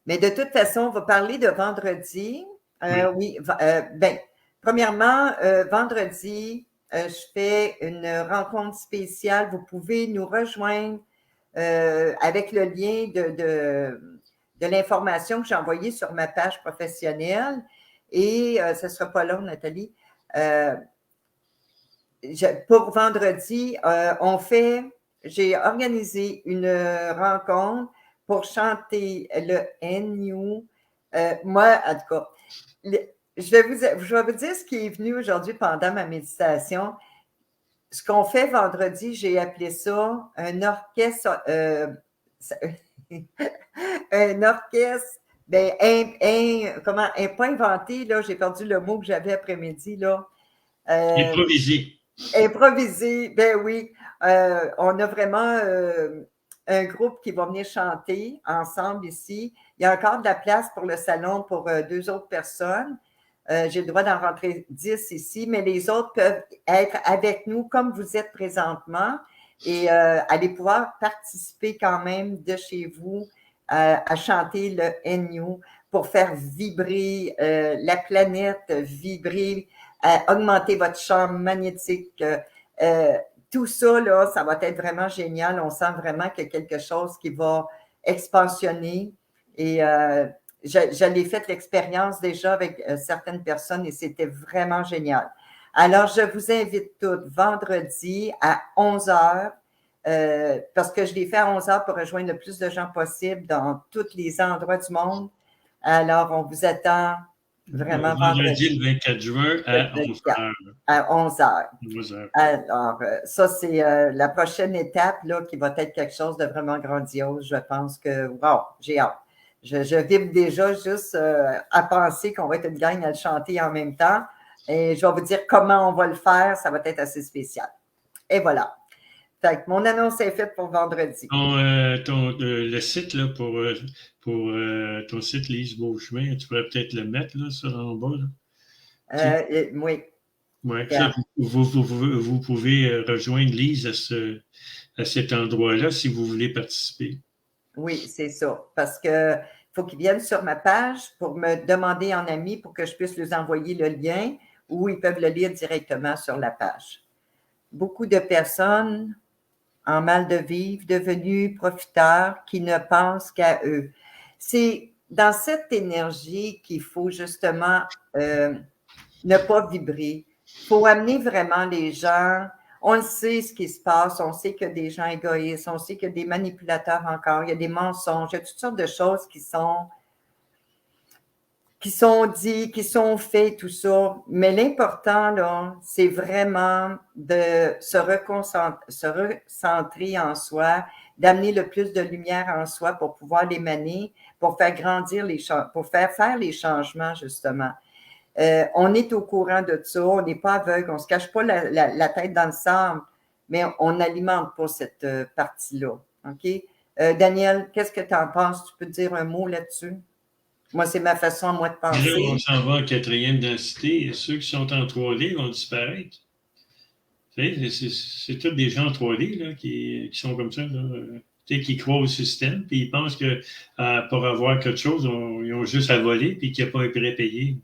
Mais de toute façon, on va parler de vendredi. Oui, ben, premièrement, vendredi, je fais une rencontre spéciale. Vous pouvez nous rejoindre avec le lien de l'information que j'ai envoyée sur ma page professionnelle. Et ce ne sera pas long, Nathalie. Pour vendredi, j'ai organisé une rencontre pour chanter le NU. Moi, en tout cas, je vais vous dire ce qui est venu aujourd'hui pendant ma méditation. Ce qu'on fait vendredi, j'ai appelé ça un orchestre, un orchestre, ben, comment, pas inventé, là, j'ai perdu le mot que j'avais après-midi, là. Improviser. Improvisé, ben oui. On a vraiment un groupe qui va venir chanter ensemble ici. Il y a encore de la place pour le salon pour 2 autres personnes. J'ai le droit d'en rentrer 10 ici, mais les autres peuvent être avec nous comme vous êtes présentement et aller pouvoir participer quand même de chez vous à chanter le NU pour faire vibrer la planète, vibrer, augmenter votre champ magnétique. Tout ça, là, ça va être vraiment génial. On sent vraiment qu'il y a quelque chose qui va expansionner et je l'ai fait l'expérience déjà avec certaines personnes et c'était vraiment génial. Alors, je vous invite toutes vendredi à 11 heures, parce que je l'ai fait à 11 heures pour rejoindre le plus de gens possible dans tous les endroits du monde. Alors, on vous attend vraiment Vendredi le 24 juin à 11 h. À 11 heures. 11 heures. Alors, ça, c'est la prochaine étape là, qui va être quelque chose de vraiment grandiose. Je pense que, wow, j'ai hâte. Je vibre déjà juste à penser qu'on va être une gang à le chanter en même temps. Et je vais vous dire comment on va le faire. Ça va être assez spécial. Et voilà. Fait que mon annonce est faite pour vendredi. Le site là, pour ton site Lise Beauchemin, tu pourrais peut-être le mettre là, sur en bas. Là. Oui. Ouais, ça, vous pouvez rejoindre Lise à cet endroit-là si vous voulez participer. Oui, c'est ça. Parce que faut qu'ils viennent sur ma page pour me demander en ami pour que je puisse leur envoyer le lien ou ils peuvent le lire directement sur la page. Beaucoup de personnes en mal de vivre, devenus profiteurs qui ne pensent qu'à eux. C'est dans cette énergie qu'il faut justement ne pas vibrer. Il faut amener vraiment les gens. On le sait ce qui se passe, on sait qu'il y a des gens égoïstes, on sait qu'il y a des manipulateurs encore, il y a des mensonges, il y a toutes sortes de choses qui sont dits, qui sont faits, tout ça. Mais l'important, là, c'est vraiment de se recentrer en soi, d'amener le plus de lumière en soi pour pouvoir l'émaner, pour faire grandir pour faire les changements, justement. On est au courant de ça, on n'est pas aveugle, on ne se cache pas la tête dans le sable, mais on n'alimente pas cette partie-là. OK? Daniel, qu'est-ce que tu en penses? Tu peux dire un mot là-dessus? Moi, c'est ma façon, moi, de penser. Là, on s'en va en 4e densité. Ceux qui sont en 3D vont disparaître. C'est tous des gens en 3D là, qui sont comme ça, là, qui croient au système, puis ils pensent que pour avoir quelque chose, ils ont juste à voler, puis qu'il n'y a pas un prêt payé.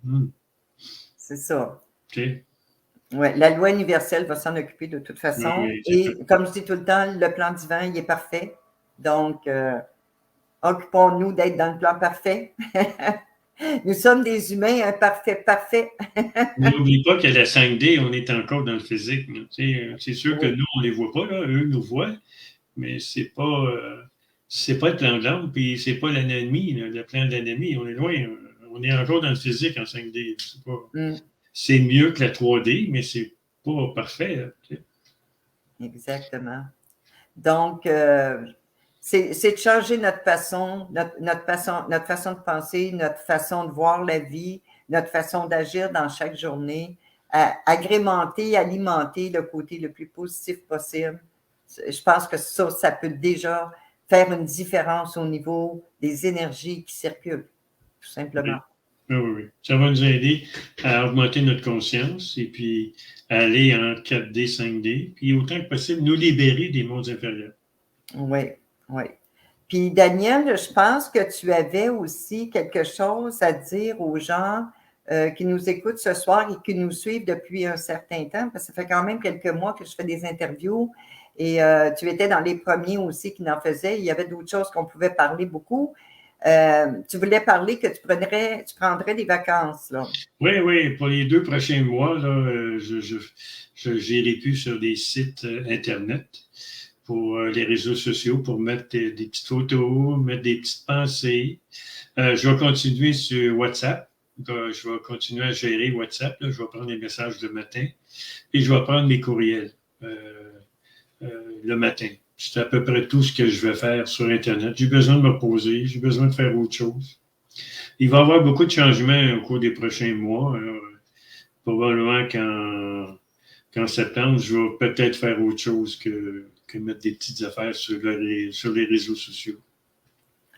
C'est ça. Okay. Ouais, la loi universelle va s'en occuper de toute façon. Oui, et comme je dis tout le temps, le plan divin, il est parfait. Donc, occupons-nous d'être dans le plan parfait. Nous sommes des humains imparfaits, parfaits. N'oublie pas que la 5D, on est encore dans le physique. C'est sûr que nous, on ne les voit pas, là. Eux nous voient, mais c'est pas le plan de l'âme, puis c'est pas l'ennemi, le plan de l'ennemi. On est loin. On est encore dans le physique en 5D. C'est mieux que la 3D, mais c'est pas parfait. Exactement. Donc, C'est de changer notre façon de penser, notre façon de voir la vie, notre façon d'agir dans chaque journée, agrémenter, alimenter le côté le plus positif possible. Je pense que ça peut déjà faire une différence au niveau des énergies qui circulent, tout simplement. Oui. Ça va nous aider à augmenter notre conscience et puis à aller en 4D, 5D, puis autant que possible nous libérer des mondes inférieurs. Oui. Puis Daniel, je pense que tu avais aussi quelque chose à dire aux gens qui nous écoutent ce soir et qui nous suivent depuis un certain temps, parce que ça fait quand même quelques mois que je fais des interviews et tu étais dans les premiers aussi qui en faisaient. Il y avait d'autres choses qu'on pouvait parler beaucoup. Tu voulais parler que tu prendrais des vacances, là. Oui. Pour les 2 prochains mois, là, je n'irai plus sur des sites Internet pour les réseaux sociaux, pour mettre des petites photos, mettre des petites pensées. Je vais continuer sur WhatsApp. Je vais continuer à gérer WhatsApp. Là. Je vais prendre les messages le matin et je vais prendre mes courriels le matin. C'est à peu près tout ce que je vais faire sur Internet. J'ai besoin de me reposer, j'ai besoin de faire autre chose. Il va y avoir beaucoup de changements au cours des prochains mois. Alors, probablement qu'en septembre, je vais peut-être faire autre chose que mettre des petites affaires sur les réseaux sociaux.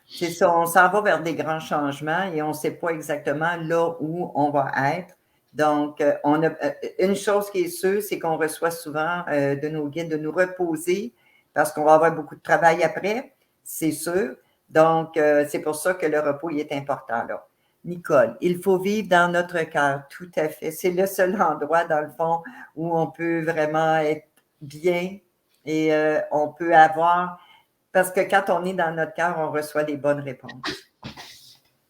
C'est ça, on s'en va vers des grands changements et on ne sait pas exactement là où on va être. Donc, une chose qui est sûre, c'est qu'on reçoit souvent de nos guides de nous reposer parce qu'on va avoir beaucoup de travail après, c'est sûr. Donc, c'est pour ça que le repos il est important là. Nicole, il faut vivre dans notre cœur, tout à fait. C'est le seul endroit, dans le fond, où on peut vraiment être bien et on peut avoir... Parce que quand on est dans notre cœur, on reçoit des bonnes réponses.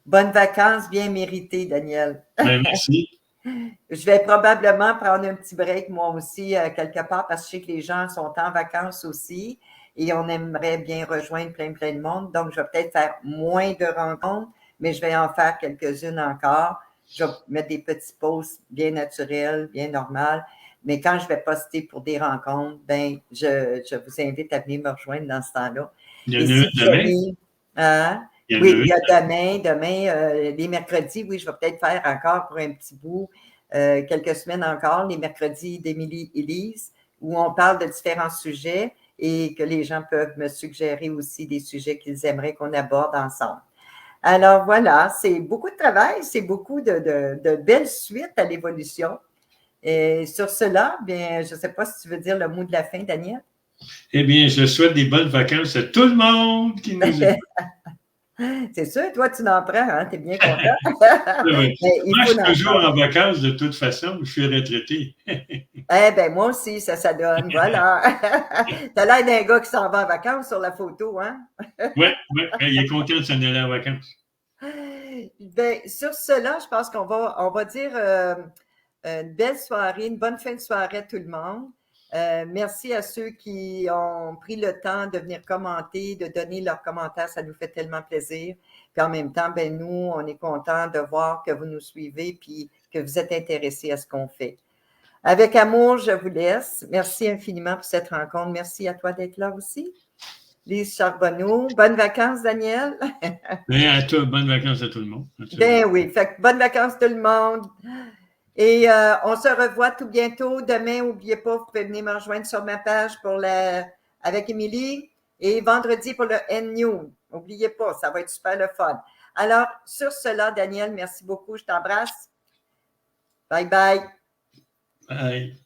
Bonnes vacances bien méritées, Daniel. Merci. Je vais probablement prendre un petit break, moi aussi, quelque part, parce que je sais que les gens sont en vacances aussi et on aimerait bien rejoindre plein de monde. Donc, je vais peut-être faire moins de rencontres, mais je vais en faire quelques-unes encore. Je vais mettre des petits posts bien naturels, bien normales. Mais quand je vais poster pour des rencontres, ben, je vous invite à venir me rejoindre dans ce temps-là. Il y en a une demain? Oui, il y a demain, les mercredis, oui, je vais peut-être faire encore pour un petit bout, quelques semaines encore, les mercredis d'Émilie Élise, où on parle de différents sujets et que les gens peuvent me suggérer aussi des sujets qu'ils aimeraient qu'on aborde ensemble. Alors voilà, c'est beaucoup de travail, c'est beaucoup de belles suites à l'évolution. Et sur cela, bien, je ne sais pas si tu veux dire le mot de la fin, Daniel. Eh bien, je souhaite des bonnes vacances à tout le monde qui nous écoute. C'est sûr, toi, tu n'en prends, hein? Tu es bien content. Moi, je suis toujours en vacances de toute façon, je suis retraité. Moi aussi, ça donne, voilà. Tu as l'air d'un gars qui s'en va en vacances sur la photo, hein? Oui, il est content de s'en aller en vacances. Sur cela, je pense qu'on va dire une belle soirée, une bonne fin de soirée à tout le monde. Merci à ceux qui ont pris le temps de venir commenter, de donner leurs commentaires. Ça nous fait tellement plaisir. Puis en même temps, nous, on est contents de voir que vous nous suivez puis que vous êtes intéressés à ce qu'on fait. Avec amour, je vous laisse. Merci infiniment pour cette rencontre. Merci à toi d'être là aussi. Lise Charbonneau. Bonnes vacances, Daniel. Bonnes vacances à tout le monde. Oui. Fait que bonnes vacances tout le monde. Et on se revoit tout bientôt. Demain, n'oubliez pas, vous pouvez venir me rejoindre sur ma page avec Émilie. Et vendredi pour le N-News. N'oubliez pas, ça va être super le fun. Alors, sur cela, Daniel, merci beaucoup. Je t'embrasse. Bye bye. Bye.